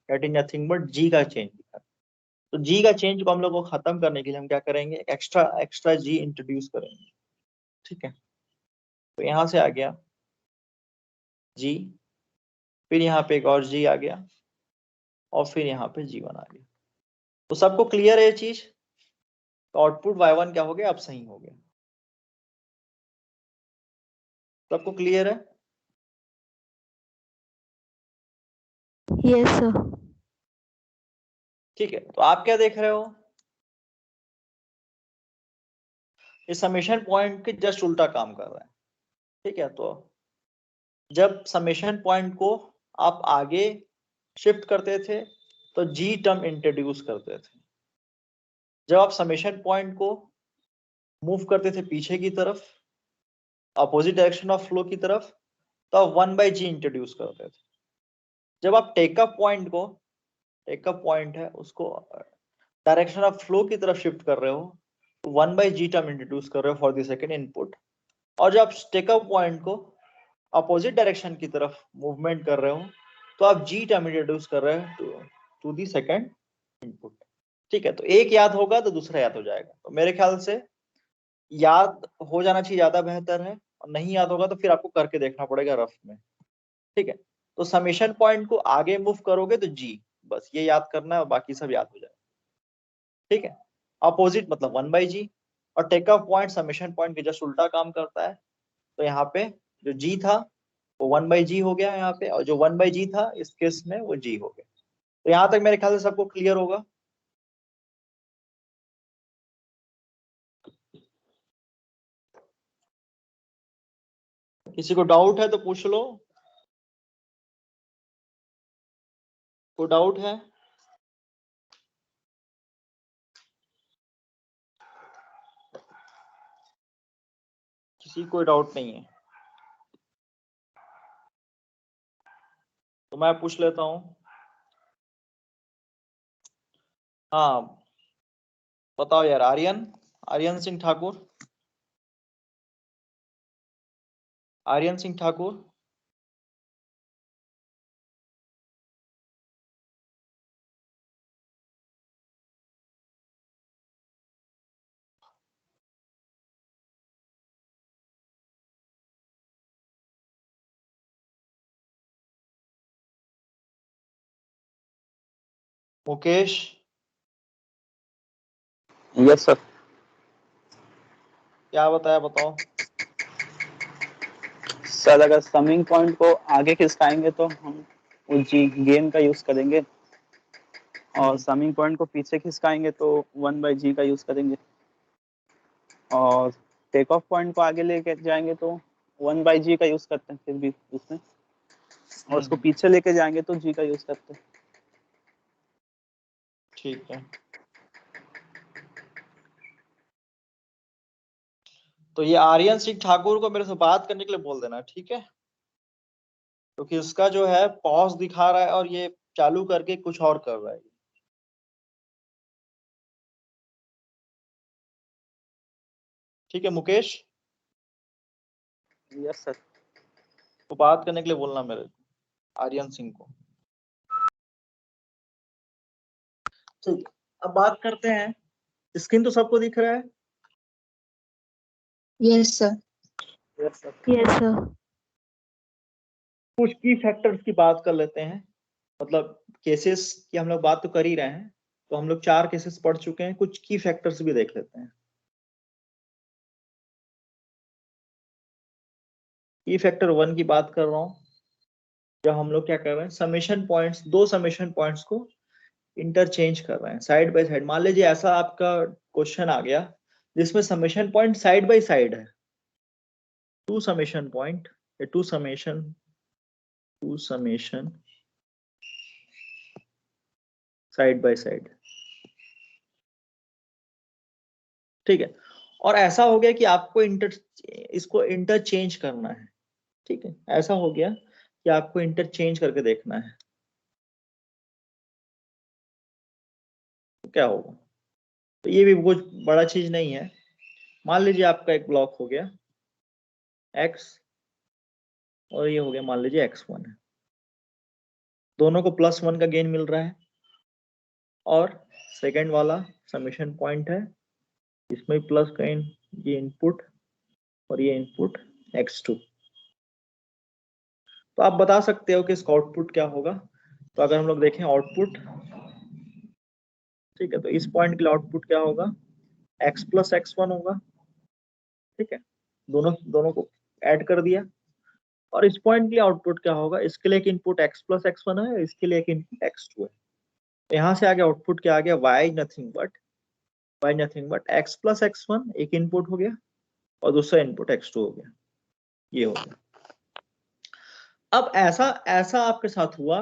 that is nothing but G का चेंज दिख रहा है। तो जी का चेंज को हम लोग को खत्म करने के लिए हम क्या करेंगे, एक्स्ट्रा जी इंट्रोड्यूस करेंगे। ठीक है, तो यहां से आ गया जी, फिर यहाँ पे एक और जी आ गया, और फिर यहाँ पे G1 आ गया। तो सबको क्लियर है ये चीज? तो आउटपुट Y1 क्या हो गया, अब सही हो गया। सबको क्लियर है? Yes, sir. ठीक है, तो आप क्या देख रहे हो, ये समेशन पॉइंट के जस्ट उल्टा काम कर रहा है। ठीक है, तो जब समेशन पॉइंट को आप आगे शिफ्ट करते थे तो जी टर्म इंट्रोड्यूस करते थे, जब आप समेशन पॉइंट को मूव करते थे पीछे की तरफ, अपोजिट डायरेक्शन ऑफ फ्लो की तरफ, तो आप 1/g इंट्रोड्यूस करते थे। जब आप टेकअप पॉइंट है उसको डायरेक्शन ऑफ फ्लो की तरफ शिफ्ट कर रहे हो तो 1/g टर्म इंट्रोड्यूस कर रहे हो फॉर द सेकंड इनपुट, और जब आप टेकअप पॉइंट को अपोजिट डायरेक्शन की तरफ मूवमेंट कर रहे हो तो आप जी टर्म इंट्रोड्यूस कर रहे हो टू दी सेकंड इनपुट। ठीक है, तो एक याद होगा तो दूसरा याद हो जाएगा। तो मेरे ख्याल से याद हो जाना चाहिए, ज्यादा बेहतर है, और नहीं याद होगा तो फिर आपको करके देखना पड़ेगा रफ में। ठीक है, तो समेशन पॉइंट को आगे मूव करोगे तो जी, बस ये याद करना है और बाकी सब याद हो जाएगा। ठीक है, अपोजिट मतलब 1/g, और टेकअप पॉइंट समेशन पॉइंट के जस्ट उल्टा काम करता है। तो यहाँ पे जो g था वो 1/g हो गया यहाँ पे, और जो 1/g था इस केस में वो g हो गया। तो यहाँ तक मेरे ख्याल से सबको क्लियर होगा। किसी को डाउट है तो पूछ लो, कोई डाउट है? किसी कोई डाउट नहीं है तो मैं पूछ लेता हूँ। हाँ बताओ यार, आर्यन सिंह ठाकुर, आर्यन सिंह ठाकुर। Mukesh, yes sir. क्या बताया बताओ। सर अगर समिंग पॉइंट को आगे खिसकाएंगे तो हम जी गेन का यूज करेंगे, और समिंग पॉइंट को पीछे खिसकाएंगे तो 1/g का यूज करेंगे, और टेक ऑफ पॉइंट को आगे लेके जाएंगे तो 1/g का यूज करते हैं फिर भी उसमें, और उसको पीछे लेके जाएंगे तो g का यूज करते हैं। ठीक है, तो ये आर्यन सिंह ठाकुर को मेरे से बात करने के लिए बोल देना, ठीक है, क्योंकि इसका जो है पॉज दिखा रहा है और ये चालू करके कुछ और कर रहा है। ठीक है मुकेश, यस सर। तो बात करने के लिए बोलना मेरे आर्यन सिंह को। ठीक, अब बात करते हैं, स्क्रीन तो सबको दिख रहा है? Yes, sir. Yes sir. Yes, sir. कुछ की फैक्टर्स की बात कर लेते हैं, मतलब केसेस की हम लोग बात तो कर ही रहे हैं, तो हम लोग 4 केसेस पढ़ चुके हैं, कुछ की फैक्टर्स भी देख लेते हैं। की फैक्टर 1 की बात कर रहा हूं, जब हम लोग क्या कर रहे हैं, समेशन पॉइंट्स, दो समेशन पॉइंट्स को इंटरचेंज कर रहे हैं साइड बाय साइड। मान लीजिए ऐसा आपका क्वेश्चन आ गया जिसमें summation point side by side है, two summation point, two summation side by side. ठीक है, और ऐसा हो गया कि आपको इसको इंटरचेंज करना है। ठीक है, ऐसा हो गया कि आपको इंटरचेंज करके देखना है, तो क्या होगा। तो ये भी कुछ बड़ा चीज नहीं है। मान लीजिए आपका एक ब्लॉक हो गया x, और ये हो गया मान लीजिए x1 है, दोनों को +1 का गेन मिल रहा है, और सेकेंड वाला समेशन पॉइंट है, इसमें प्लस का ये इनपुट और ये इनपुट x2। तो आप बता सकते हो कि इसका आउटपुट क्या होगा। तो अगर हम लोग देखें आउटपुट, ठीक है, तो इस पॉइंट के लिए आउटपुट क्या होगा, x प्लस x1 होगा। ठीक है, दोनों को ऐड कर दिया। और इस पॉइंट के लिए आउटपुट क्या होगा, इसके लिए एक इनपुट x प्लस x1 है, इसके लिए एक इनपुट x2 है। तो यहाँ से आगे आउटपुट क्या आ गया, y nothing but x plus x1 एक इनपुट हो गया और दूसरा इनपुट x2 हो गया, ये हो गया। अब ऐसा आपके साथ हुआ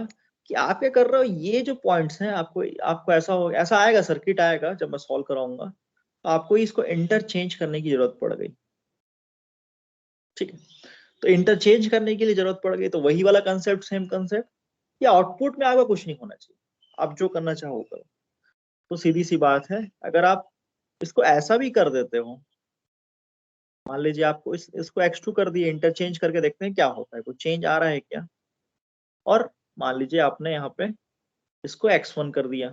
कि आप क्या कर रहे हो, ये जो पॉइंट्स हैं आपको ऐसा आएगा, सर्किट आएगा जब मैं सॉल्व कराऊंगा, तो आपको इसको इंटरचेंज करने की जरूरत पड़ गई। ठीक है, तो इंटरचेंज करने के लिए जरूरत पड़ गई, तो वही वाला कंसेप्ट, सेम कंसेप्ट, ये आउटपुट में आपका कुछ नहीं होना चाहिए, आप जो करना चाहो वो करो। तो सीधी सी बात है, अगर आप इसको ऐसा भी कर देते हो, मान लीजिए आपको इसको x2 कर दिए, इंटरचेंज करके देखते हैं क्या होता है, कुछ चेंज आ रहा है क्या। और मान लीजिए आपने यहाँ पे इसको x1 कर दिया,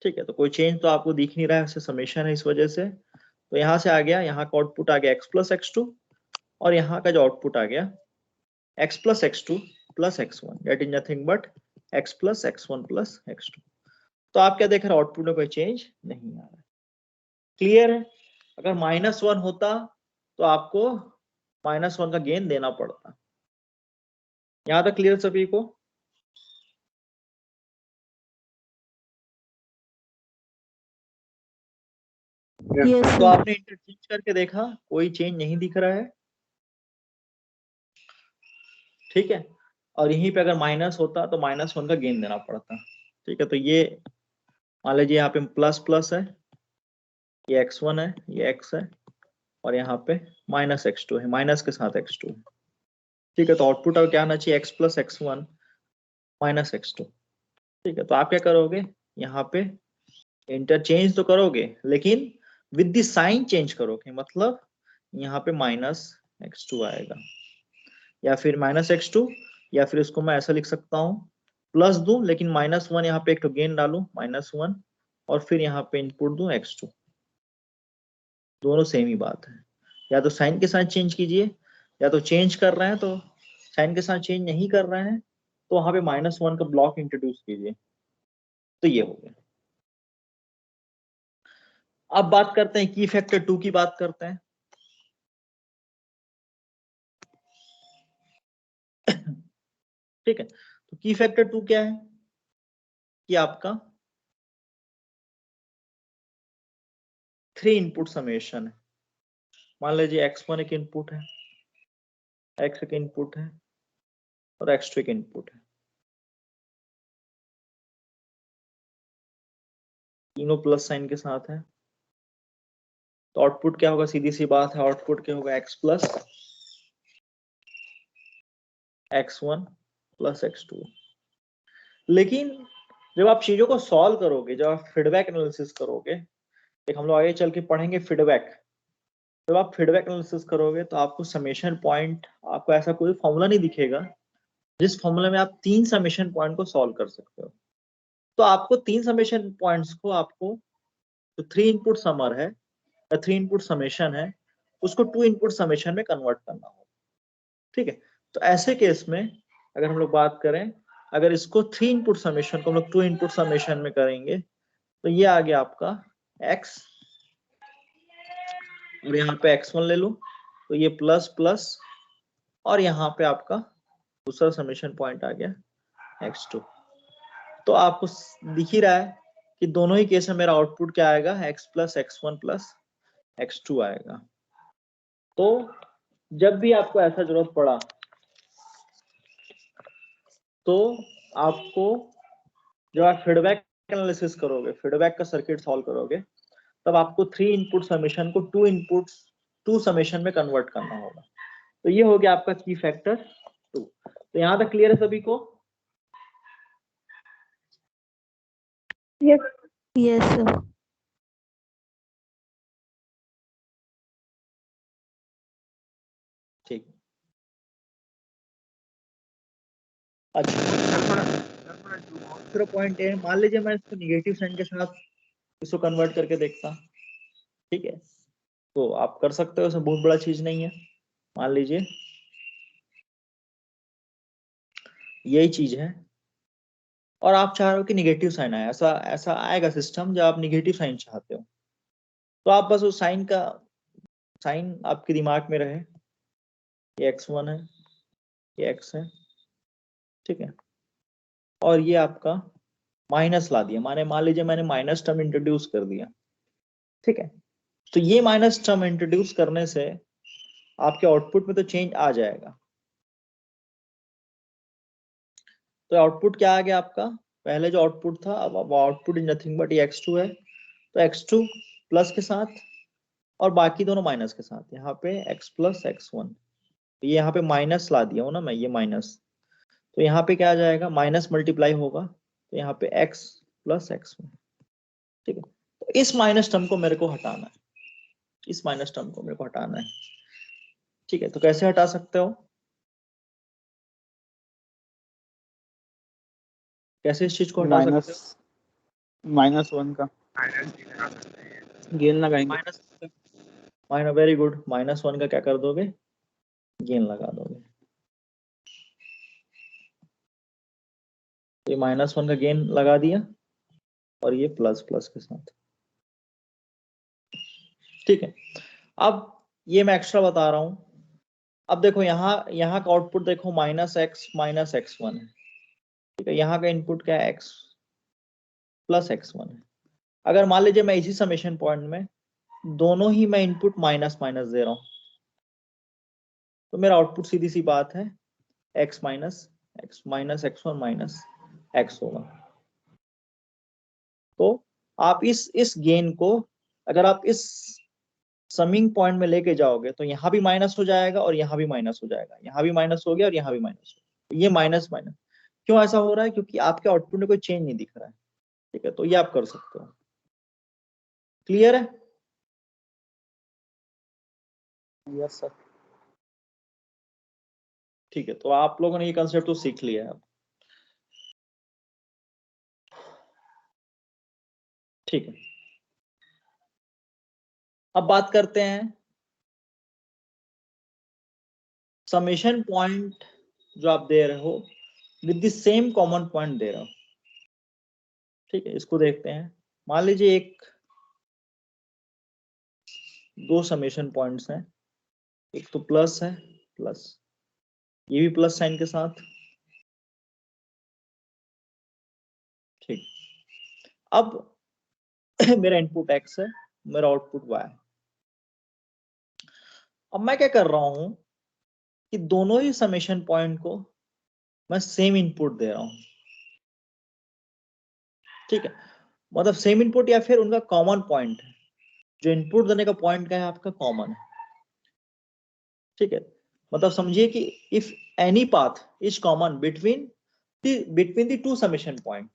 ठीक है, तो कोई चेंज तो आपको दिख नहीं रहा है, समेशन है इस वजह से। तो यहाँ से आ गया, यहाँ का आउटपुट आ गया x प्लस x2, और यहाँ का जो आउटपुट आ गया x plus x2 plus x1, that is nothing but x plus x1 plus x2। तो आप क्या देख रहे हैं, आउटपुट में कोई चेंज नहीं आ रहा है। क्लियर है। अगर -1 होता तो आपको -1 का गेन देना पड़ता। यहां तक क्लियर सभी को। Yes, तो sir. आपने इंटरचेंज करके देखा, कोई चेंज नहीं दिख रहा है। ठीक है, और यहीं पे अगर माइनस होता तो -1 का गेन देना पड़ता। ठीक है, तो ये मान लीजिए यहाँ पे प्लस प्लस है, ये x1 है, ये x है, और यहाँ पे -x2 है, माइनस के साथ x2 है। ठीक है, तो आउटपुट अब क्या आना चाहिए, x plus x1 minus x2। ठीक है, तो आप क्या करोगे, यहाँ पे इंटरचेंज तो करोगे लेकिन विद द साइन चेंज करोगे, मतलब यहाँ पे -x2 आएगा, या फिर -x2, या फिर इसको मैं ऐसा लिख सकता हूँ, प्लस दूं लेकिन -1 यहाँ पे एक तो गेन डालूं -1, और फिर यहाँ पे इनपुट दूं x2। दोनों सेम ही बात है, या तो साइन के साथ चेंज कीजिए, या तो चेंज कर रहे हैं तो साइन के साथ चेंज नहीं कर रहे हैं तो वहां पे -1 का ब्लॉक इंट्रोड्यूस कीजिए। तो ये हो गया। अब बात करते हैं की फैक्टर 2 की बात करते हैं। ठीक है, तो की फैक्टर 2 क्या है कि आपका 3 इनपुट समेशन है। मान लीजिए x1 एक इनपुट है, x एक इनपुट है, और x2 एक इनपुट है। तीनों प्लस साइन के साथ है, तो आउटपुट क्या होगा, सीधी सी बात है, आउटपुट क्या होगा, x plus x1 plus x2। लेकिन जब आप चीजों को सॉल्व करोगे, जब आप फीडबैक एनालिसिस करोगे, एक हम लोग आगे चल के पढ़ेंगे फीडबैक, जब आप फीडबैक एनालिसिस करोगे तो आपको समेशन पॉइंट, आपको ऐसा कोई फॉर्मूला नहीं दिखेगा जिस फॉर्मूला में आप 3 समेशन पॉइंट को सॉल्व कर सकते हो। तो आपको 3 समेशन पॉइंट्स को, आपको जो 3 इनपुट समर है या 3 इनपुट समेशन है, उसको 2 इनपुट समेशन में कन्वर्ट करना होगा। ठीक है, तो ऐसे केस में अगर हम लोग बात करें, अगर इसको 3 इनपुट समेशन को हम लोग 2 इनपुट समेशन में करेंगे, तो ये आ गया आपका x, और यहाँ पे x1 ले लो, तो ये प्लस प्लस, और यहाँ पे आपका दूसरा समेशन पॉइंट आ गया x2। तो आपको दिख ही रहा है कि दोनों ही केस में मेरा आउटपुट क्या आएगा, x plus x1 plus x2 आएगा। तो जब भी आपको ऐसा जरूरत पड़ा तो आपको, जब आप फीडबैक एनालिसिस करोगे, फीडबैक का सर्किट सॉल्व करोगे, तब आपको 3 इनपुट समेशन को 2 समेशन में कन्वर्ट करना होगा। तो ये हो गया आपका की फैक्टर 2। तो यहाँ तक क्लियर है सभी को। Yes. Yes, sir. ठीक, अच्छा सर थोड़ा दूसरा पॉइंट है, मान लीजिए मैं इसको निगेटिव साइन के साथ इसको कन्वर्ट करके देखता, ठीक है, तो आप कर सकते हो, इसमें बहुत बड़ा चीज नहीं है। मान लीजिए यही चीज है और आप चाह रहे हो कि निगेटिव साइन आए, ऐसा ऐसा आएगा सिस्टम जब आप निगेटिव साइन चाहते हो, तो आप बस उस साइन का साइन आपके दिमाग में रहे, ये x1 है, ये x है, ठीक है, और ये आपका माइनस ला दिया, मान लीजिए मैंने माइनस टर्म इंट्रोड्यूस कर दिया, ठीक है, तो ये माइनस टर्म इंट्रोड्यूस करने से आपके आउटपुट में तो चेंज आ जाएगा। तो आउटपुट क्या आ गया आपका, पहले जो आउटपुट था अब आउटपुट इज नथिंग बट ये x2 है, तो x2 प्लस के साथ और बाकी दोनों माइनस के साथ, यहाँ पे x प्लस x1, ये यहाँ पे माइनस ला दिया हूँ ना मैं, ये माइनस, तो यहाँ पे क्या आ जाएगा, माइनस मल्टीप्लाई होगा, तो यहाँ पे x प्लस x1, ठीक है, तो इस माइनस टर्म को मेरे को हटाना है, इस माइनस टर्म को मेरे को हटाना है, ठीक है, तो कैसे हटा सकते हो, कैसे इस चीज को हटा सकते हो, -1 का गेन लगाएंगे। माइनस वेरी गुड, -1 का क्या कर दोगे, गेन लगा दोगे, ये -1 का गेन लगा दिया और ये प्लस प्लस के साथ, ठीक है। अब ये मैं एक्स्ट्रा बता रहा हूं, अब देखो यहाँ का आउटपुट देखो -x माइनस x1 है, ठीक है, यहाँ का इनपुट क्या है, x प्लस x1 है। अगर मान लीजिए मैं इसी समेशन पॉइंट में दोनों ही मैं इनपुट माइनस माइनस दे रहा हूं, तो मेरा आउटपुट सीधी सी बात है x minus x1 minus x होगा। तो आप इस गेन को अगर आप इस समिंग पॉइंट में लेके जाओगे तो यहाँ भी माइनस हो जाएगा और यहाँ भी माइनस हो जाएगा, यहाँ भी माइनस हो गया और यहाँ भी माइनस हो गया, ये माइनस माइनस क्यों ऐसा हो रहा है, क्योंकि आपके आउटपुट में कोई चेंज नहीं दिख रहा है, ठीक है, तो ये आप कर सकते हो। क्लियर है? Yes sir. ठीक है, तो आप लोगों ने ये कंसेप्ट तो सीख लिया है अब, ठीक है। अब बात करते हैं समेशन पॉइंट जो आप दे रहे हो with the same common point दे रहे हो, ठीक है, इसको देखते हैं। मान लीजिए दो समेशन पॉइंट्स हैं, एक तो प्लस है, प्लस ये भी प्लस साइन के साथ, ठीक, अब मेरा इनपुट x है, मेरा आउटपुट y है। अब मैं क्या कर रहा हूं कि दोनों ही समेशन पॉइंट को मैं सेम इनपुट दे रहा हूं, ठीक है, मतलब सेम इनपुट या फिर उनका कॉमन पॉइंट है, जो इनपुट देने का पॉइंट का है आपका कॉमन है, ठीक है, मतलब समझिए कि if any path is common between the two summation point,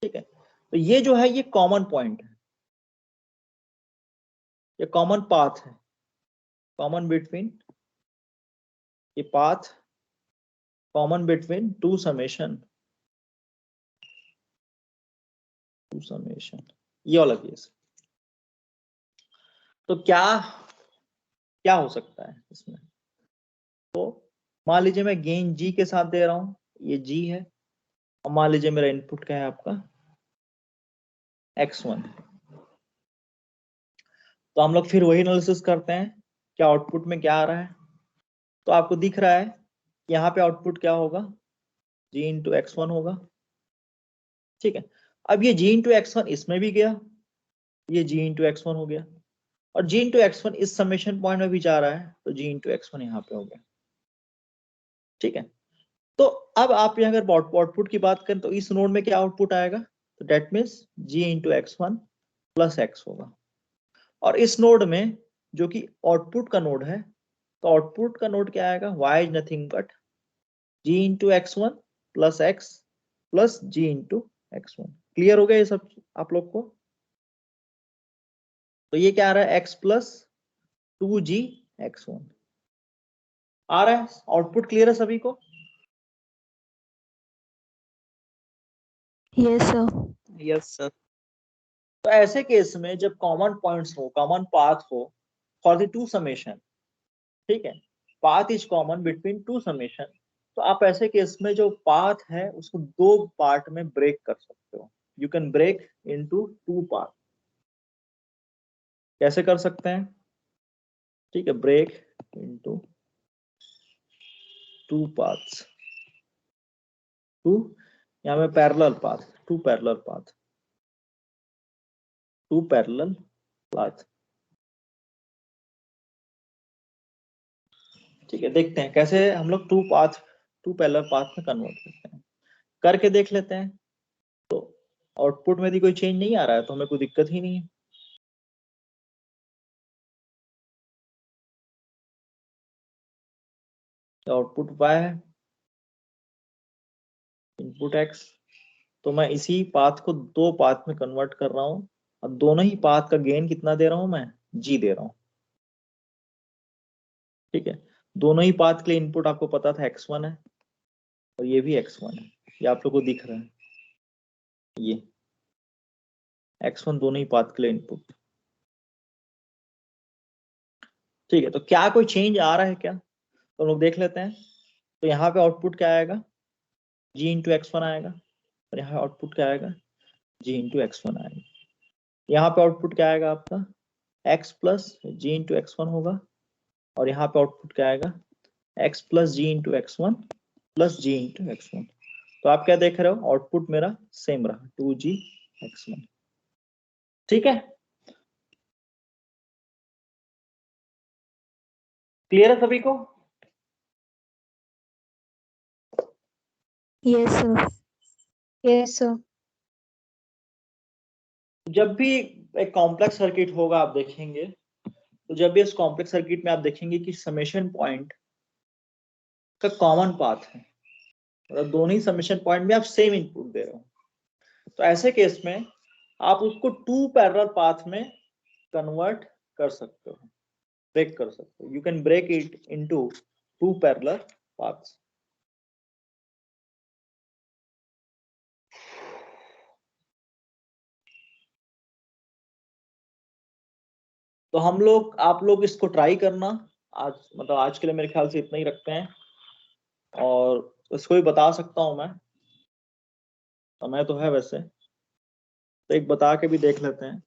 ठीक है, तो ये जो है ये कॉमन पॉइंट है, ये कॉमन पाथ है, कॉमन बिटवीन, ये path common between two summation, ये वाला केस। तो क्या क्या हो सकता है इसमें, तो मान लीजिए मैं गेन g के साथ दे रहा हूं, ये g है, और मान लीजिए मेरा इनपुट क्या है आपका x1, तो हम लोग फिर वही एनालिसिस करते हैं क्या आउटपुट में क्या आ रहा है, तो आपको दिख रहा है यहाँ पे आउटपुट क्या होगा, g इंटू x1 होगा, ठीक है। अब ये g इंटू x1 इसमें भी गया, ये g इंटू x1 हो गया, और g इंटू x1 इस समेशन पॉइंट में भी जा रहा है, तो g इंटू x1 यहाँ पे हो गया, ठीक है। तो अब आप यहाँ अगर आउटपुट की बात करें तो इस नोड में क्या आउटपुट आएगा, तो that means g into x1 plus x होगा, और इस नोड में जो कि आउटपुट का नोड है, तो आउटपुट का नोड क्या आएगा, y is nothing but g into x1 plus x plus g into x1। Clear हो गया ये सब आप लोग को? तो ये क्या आ रहा है, x प्लस 2g x1 आ रहा है, आउटपुट क्लियर है सभी को? Yes, sir. Yes sir. तो ऐसे केस में जब कॉमन पॉइंट्स हो, कॉमन पाथ हो फॉर द टू समेशन, ठीक है, path is common between two summation, तो आप ऐसे केस में जो पाथ है उसको दो पार्ट में ब्रेक कर सकते हो। You can break into two part. कैसे कर सकते हैं? ठीक है, break into two paths, two यहाँ में parallel path, two parallel path, two parallel path. ठीक है, देखते हैं कैसे हम लोग टू पैरेलल पाथ में कन्वर्ट करते हैं, करके देख लेते हैं। तो आउटपुट में यदि कोई चेंज नहीं आ रहा है तो हमें कोई दिक्कत ही नहीं है। आउटपुट y है, इनपुट x, तो मैं इसी पाथ को दो पाथ में कन्वर्ट कर रहा हूं और दोनों ही पाथ का गेन कितना दे रहा हूं मैं? g दे रहा हूं। ठीक है, दोनों ही पाथ के लिए इनपुट आपको पता था x1 है और ये भी x1 है, ये आप लोग को दिख रहा है, ये x1 दोनों ही पाथ के लिए इनपुट। ठीक है, तो क्या कोई चेंज आ रहा है क्या, तो हम लोग देख लेते हैं। तो यहाँ पे आउटपुट क्या आएगा? g इंटू x1 आएगा, और यहाँ आउटपुट क्या आएगा? g इंटू x1 आएगा। यहाँ पे आउटपुट क्या आएगा आपका? x प्लस जी इंटू x1 होगा, और यहाँ पे आउटपुट क्या आएगा? x प्लस जी इंटू x1 प्लस जी इंटू x1। तो आप क्या देख रहे हो? आउटपुट मेरा सेम रहा, 2g x1। ठीक है, क्लियर है सभी को? Yes, sir. Yes, sir. जब भी एक कॉम्प्लेक्स सर्किट होगा आप देखेंगे, तो जब भी इस कॉम्प्लेक्स सर्किट में आप देखेंगे कि समेशन पॉइंट का कॉमन पाथ है, मतलब दोनों ही समेशन पॉइंट में आप सेम इनपुट दे रहे हो, तो ऐसे केस में आप उसको टू पैरेलल पाथ में कन्वर्ट कर सकते हो, ब्रेक कर सकते हो। You can break it into two parallel paths. तो हम लोग, आप लोग इसको ट्राई करना आज, मतलब आज के लिए मेरे ख्याल से इतना ही रखते हैं, और इसको भी बता सकता हूं मैं, समय तो है वैसे, तो एक बता के भी देख लेते हैं।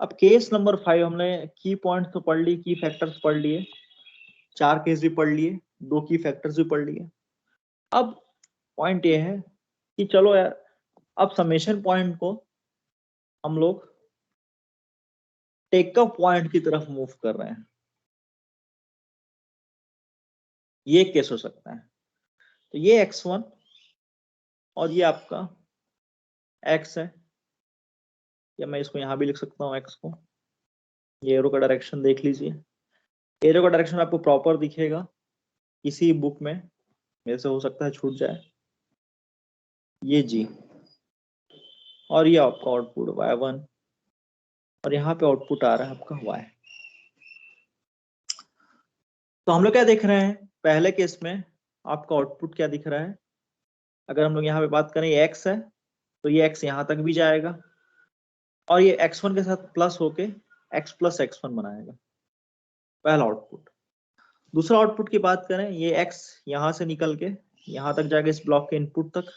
अब केस नंबर 5 हमने की पॉइंट तो पढ़ ली, की फैक्टर्स पढ़ लिए, 4 केस भी पढ़ लिए, 2 की फैक्टर्स भी पढ़ लिए। अब पॉइंट ये है कि चलो यार, अब समेशन पॉइंट को हम लोग टेकअप पॉइंट की तरफ मूव कर रहे हैं। ये केस हो सकता है, तो ये x1 और ये आपका x है, या मैं इसको यहां भी लिख सकता हूँ x को। ये एरो का डायरेक्शन देख लीजिए, एरो का डायरेक्शन आपको प्रॉपर दिखेगा किसी बुक में, मेरे से हो सकता है छूट जाए। ये g और ये आपका आउटपुट y1, और यहाँ पे आउटपुट आ रहा है आपका y। तो हम लोग क्या देख रहे हैं? पहले केस में आपका आउटपुट क्या दिख रहा है? अगर हम लोग यहाँ पे बात करें ये x है, तो ये x यहाँ तक भी जाएगा, और ये x1 के साथ प्लस होके x प्लस x1 बनाएगा, पहला आउटपुट। दूसरा आउटपुट की बात करें, ये x यहाँ से निकल के यहाँ तक जाएगा, इस ब्लॉक के इनपुट तक,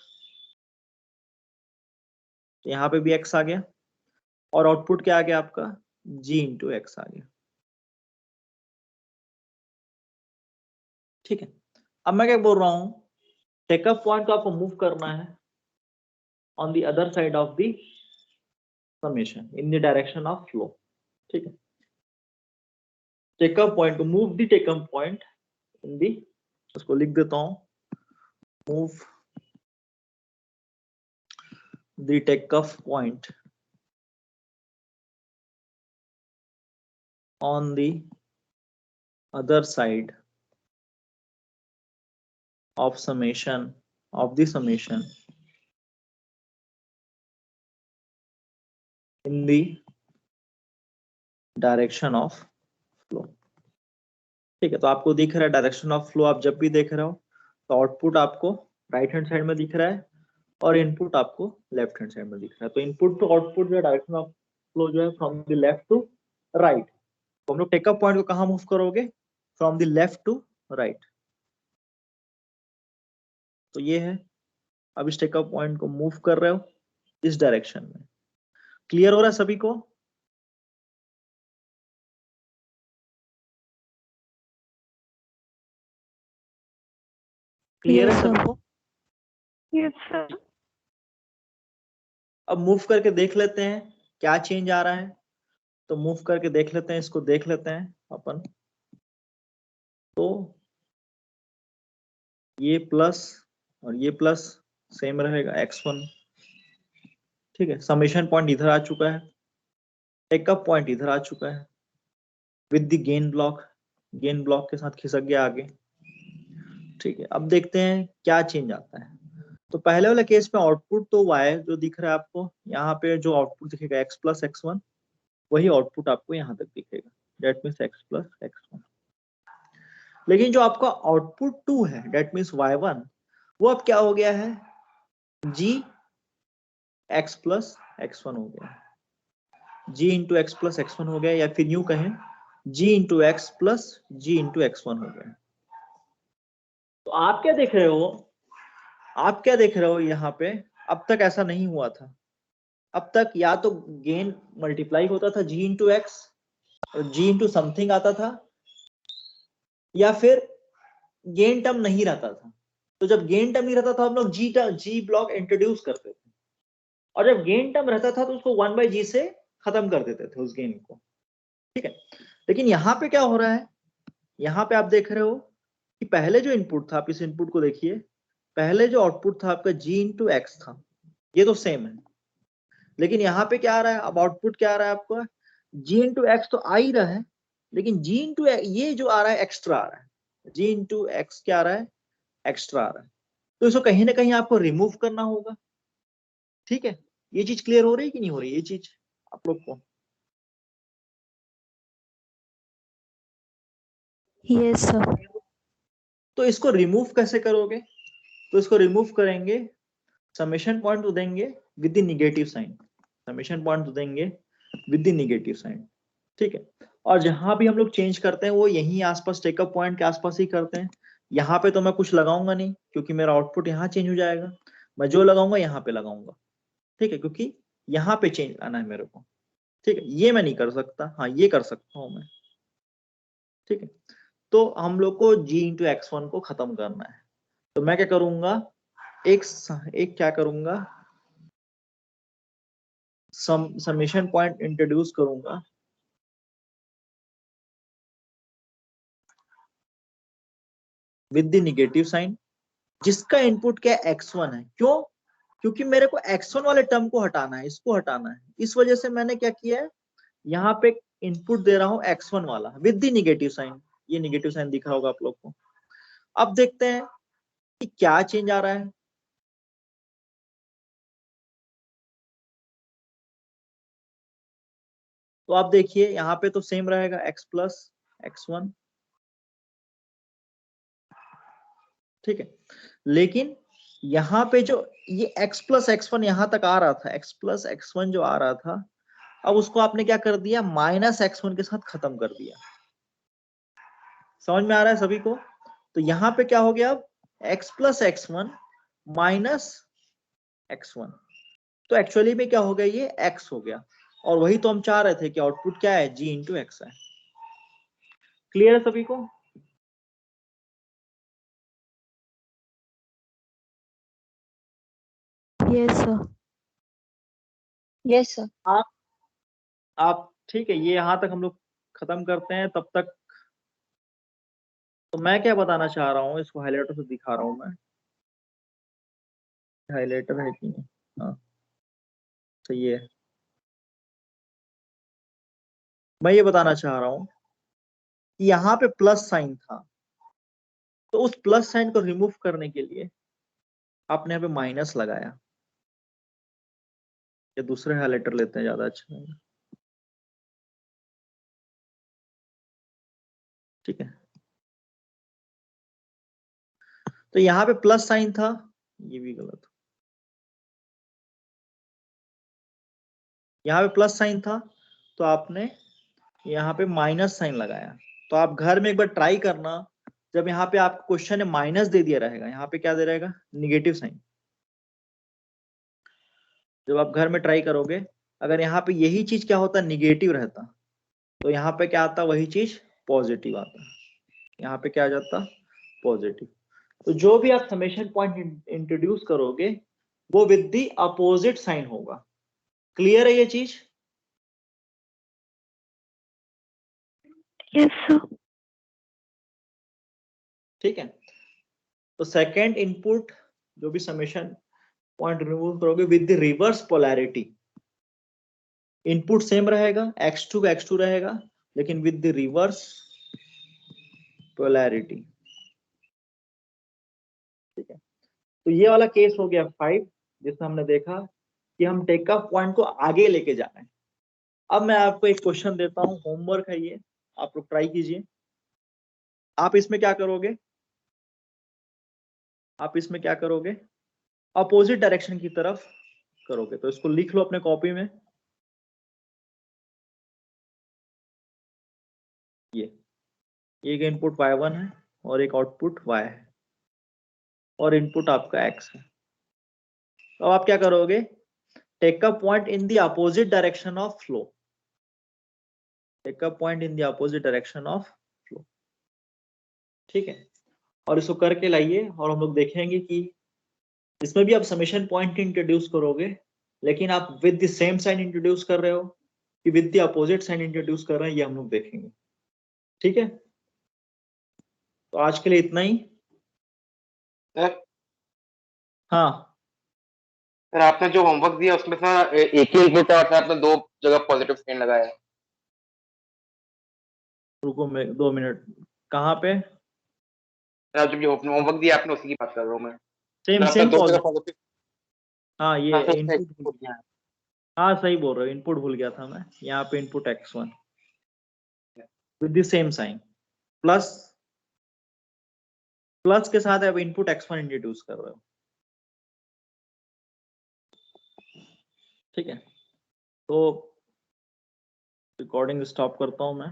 तो यहाँ पे भी x आ गया, और आउटपुट क्या आ गया आपका? g इंटू x आ गया। ठीक है, अब मैं क्या बोल रहा हूँ, टेकअप पॉइंट को आपको मूव करना है on the other side of the summation in the direction of flow. ठीक है, टेकअप पॉइंट को move the take up point in the, उसको लिख देता हूं, move the take up point on the other side of summation of the summation in the direction of flow। ठीक है, तो आपको दिख रहा है डायरेक्शन ऑफ फ्लो, आप जब भी देख रहे हो तो आउटपुट आपको राइट हैंड साइड में दिख रहा है, और इनपुट आपको लेफ्ट हैंड साइड में दिख रहा है। तो इनपुट टू आउटपुट जो डायरेक्शन ऑफ फ्लो जो है from the left to right. तो हम लोग टेकअप पॉइंट को कहाँ मूव करोगे? From the left to right. तो ये है, अब इस टेकअप पॉइंट को मूव कर रहे हो इस डायरेक्शन में। क्लियर हो रहा है सभी को? क्लियर है Yes, सभी sir. को? Yes, sir. अब मूव करके देख लेते हैं क्या चेंज आ रहा है। तो मूव करके देख लेते हैं, इसको देख लेते हैं अपन। तो ये प्लस और ये प्लस सेम रहेगा x1। ठीक है, समेशन पॉइंट इधर आ चुका है, टेकअप पॉइंट इधर आ चुका है विद द गेन ब्लॉक के साथ खिसक गया आगे। ठीक है, अब देखते हैं क्या चेंज आता है। तो पहले वाले केस में आउटपुट तो y जो दिख रहा है आपको, यहाँ पे जो आउटपुट दिखेगा x प्लस x1, वही आउटपुट आपको यहाँ तक दिखेगा, that means x plus x1। लेकिन जो आपका आउटपुट 2 है, डेट मीन्स y1, वो अब क्या हो गया है? g x प्लस x1 हो गया, g into x plus x1 हो गया, या फिर यूं कहें g into x plus g into x1 हो गया। तो आप क्या देख रहे हो? आप क्या देख रहे हो यहाँ पे? अब तक ऐसा नहीं हुआ था। अब तक या तो गेन मल्टीप्लाई होता था g इंटू एक्स और g इंटू समथिंग आता था, या फिर गेन टर्म नहीं रहता था। तो जब गेन टर्म नहीं रहता था हम लोग जी ब्लॉक इंट्रोड्यूस करते थे, और जब गेन टर्म रहता था तो उसको 1/g से खत्म कर देते थे उस गेन को। ठीक है, लेकिन यहाँ पे क्या हो रहा है? यहाँ पे आप देख रहे हो कि पहले जो इनपुट था, आप इस इनपुट को देखिए, पहले जो आउटपुट था आपका g इंटू एक्स था, ये तो सेम है। लेकिन यहाँ पे क्या आ रहा है? अब आउटपुट क्या आ रहा है आपका? g इंटू एक्स तो आ ही रहा है, लेकिन g इंटू ये जो आ रहा है एक्स्ट्रा आ रहा है। g इंटू एक्स क्या आ रहा है? एक्स्ट्रा आ रहा है। तो इसको कहीं ना कहीं आपको रिमूव करना होगा। ठीक है, ये चीज क्लियर हो रही है कि नहीं हो रही ये चीज आप लोग को? Yes, sir. तो इसको रिमूव कैसे करोगे? तो इसको रिमूव करेंगे, समेशन पॉइंट तो देंगे with the negative sign, summation point तो देंगे विद द निगेटिव साइन। ठीक है, और जहां भी हम लोग चेंज करते हैं वो यहीं आसपास टेकअप पॉइंट के आसपास ही करते हैं। यहाँ पे तो मैं कुछ लगाऊंगा नहीं, क्योंकि मेरा आउटपुट यहाँ चेंज हो जाएगा। मैं जो लगाऊंगा यहाँ पे लगाऊंगा। ठीक है, क्योंकि यहाँ पे चेंज आना है मेरे को। ठीक है, ये मैं नहीं कर सकता, हाँ ये कर सकता हूँ मैं। ठीक है, तो हम लोग को g इंटू x1 को खत्म करना है। तो मैं क्या करूंगा? एक क्या करूंगा, समेशन पॉइंट इंट्रोड्यूस करूंगा विद द निगेटिव साइन, जिसका इनपुट क्या है? x1 है। क्यों? क्योंकि मेरे को x1 वाले टर्म को हटाना है, इसको हटाना है। इस वजह से मैंने क्या किया है, यहाँ पे इनपुट दे रहा हूँ x1 वाला विद द निगेटिव साइन। ये निगेटिव साइन दिख रहा होगा आप लोग को। अब देखते हैं कि क्या चेंज आ रहा है। तो आप देखिए यहाँ पे तो सेम रहेगा x प्लस x1। ठीक है, लेकिन यहाँ पे जो ये x प्लस x1 यहाँ तक आ रहा था, x प्लस x1 जो आ रहा था, अब उसको आपने क्या कर दिया? माइनस x1 के साथ खत्म कर दिया। समझ में आ रहा है सभी को? तो यहाँ पे क्या हो गया? अब x plus x1 minus x1, तो एक्चुअली में क्या हो गया? ये x हो गया। और वही तो हम चाह रहे थे कि आउटपुट क्या है? g इंटू एक्स है। क्लियर है सभी को? Yes, sir. Yes, sir. आप ठीक है, ये यहाँ तक हम लोग खत्म करते हैं तब तक। तो मैं क्या बताना चाह रहा हूँ, इसको हाईलाइटर से दिखा रहा हूँ मैं। हाईलाइटर है कि नहीं? हाँ, तो ये है। मैं ये बताना चाह रहा हूँ कि यहाँ पे प्लस साइन था, तो उस प्लस साइन को रिमूव करने के लिए आपने यहाँ पे माइनस लगाया। या दूसरे हाईलाइटर लेते हैं, ज्यादा अच्छा रहेगा। ठीक है, तो यहाँ पे प्लस साइन था, ये भी गलत। यहाँ पे प्लस साइन था तो आपने यहाँ पे माइनस साइन लगाया। तो आप घर में एक बार ट्राई करना, जब यहाँ पे आपको क्वेश्चन ने माइनस दे दिया रहेगा, यहाँ पे क्या दे रहेगा, निगेटिव साइन। जब आप घर में ट्राई करोगे, अगर यहाँ पे यही चीज क्या होता, निगेटिव रहता, तो यहाँ पे क्या आता, वही चीज पॉजिटिव आता। यहाँ पे क्या आ जाता, पॉजिटिव। तो जो भी आप समेशन पॉइंट इंट्रोड्यूस करोगे वो विद द अपोजिट साइन होगा। क्लियर है ये चीज? Yes, sir. ठीक है। तो सेकंड इनपुट जो भी समेशन पॉइंट रिमूव करोगे with the reverse polarity, input same रहेगा, x2 का x2 रहेगा, लेकिन विद द रिवर्स पोलैरिटी। ठीक है। तो ये वाला केस हो गया 5, जिसमें हमने देखा कि हम टेक ऑफ पॉइंट को आगे लेके जा रहे हैं। अब मैं आपको एक क्वेश्चन देता हूं, होमवर्क है ये, आप लोग ट्राई कीजिए। आप इसमें क्या करोगे, आप इसमें क्या करोगे, अपोजिट डायरेक्शन की तरफ करोगे। तो इसको लिख लो अपने कॉपी में। ये एक इनपुट y1 है और एक आउटपुट y है और इनपुट आपका x है। तो आप क्या करोगे, take a point in the opposite direction of flow, take a point in the opposite direction of flow. ठीक है। और इसको करके लाइए और हम लोग देखेंगे कि इसमें भी आप समेशन पॉइंट इंट्रोड्यूस करोगे, लेकिन आप with the same sign introduce कर रहे हो कि with the opposite sign introduce कर रहे हैं, ये हम लोग देखेंगे। ठीक है। तो आज के लिए इतना ही। सर हाँ, सर आपने जो होमवर्क दिया उसमें सर एक ही इनपुट है और सर आपने दो जगह पॉजिटिव साइन लगाया है। रुको मैं 2 मिनट। कहाँ पे? सर आप जब जो होमवर्क दिया आपने उसी की बात कर रहा हूँ मैं। सेम सर आपने सेम दो जगह पॉजिटिव। पॉजिटिव। हाँ, ये हाँ सर इनपुट भूल गया। हाँ सही बोल रहे हो, इनपुट भूल गया था मैं। यहाँ पे input x1 with the same sign, plus plus के साथ अब इनपुट x1 इंट्रोड्यूस कर रहे हो। ठीक है। तो रिकॉर्डिंग स्टॉप करता हूँ मैं।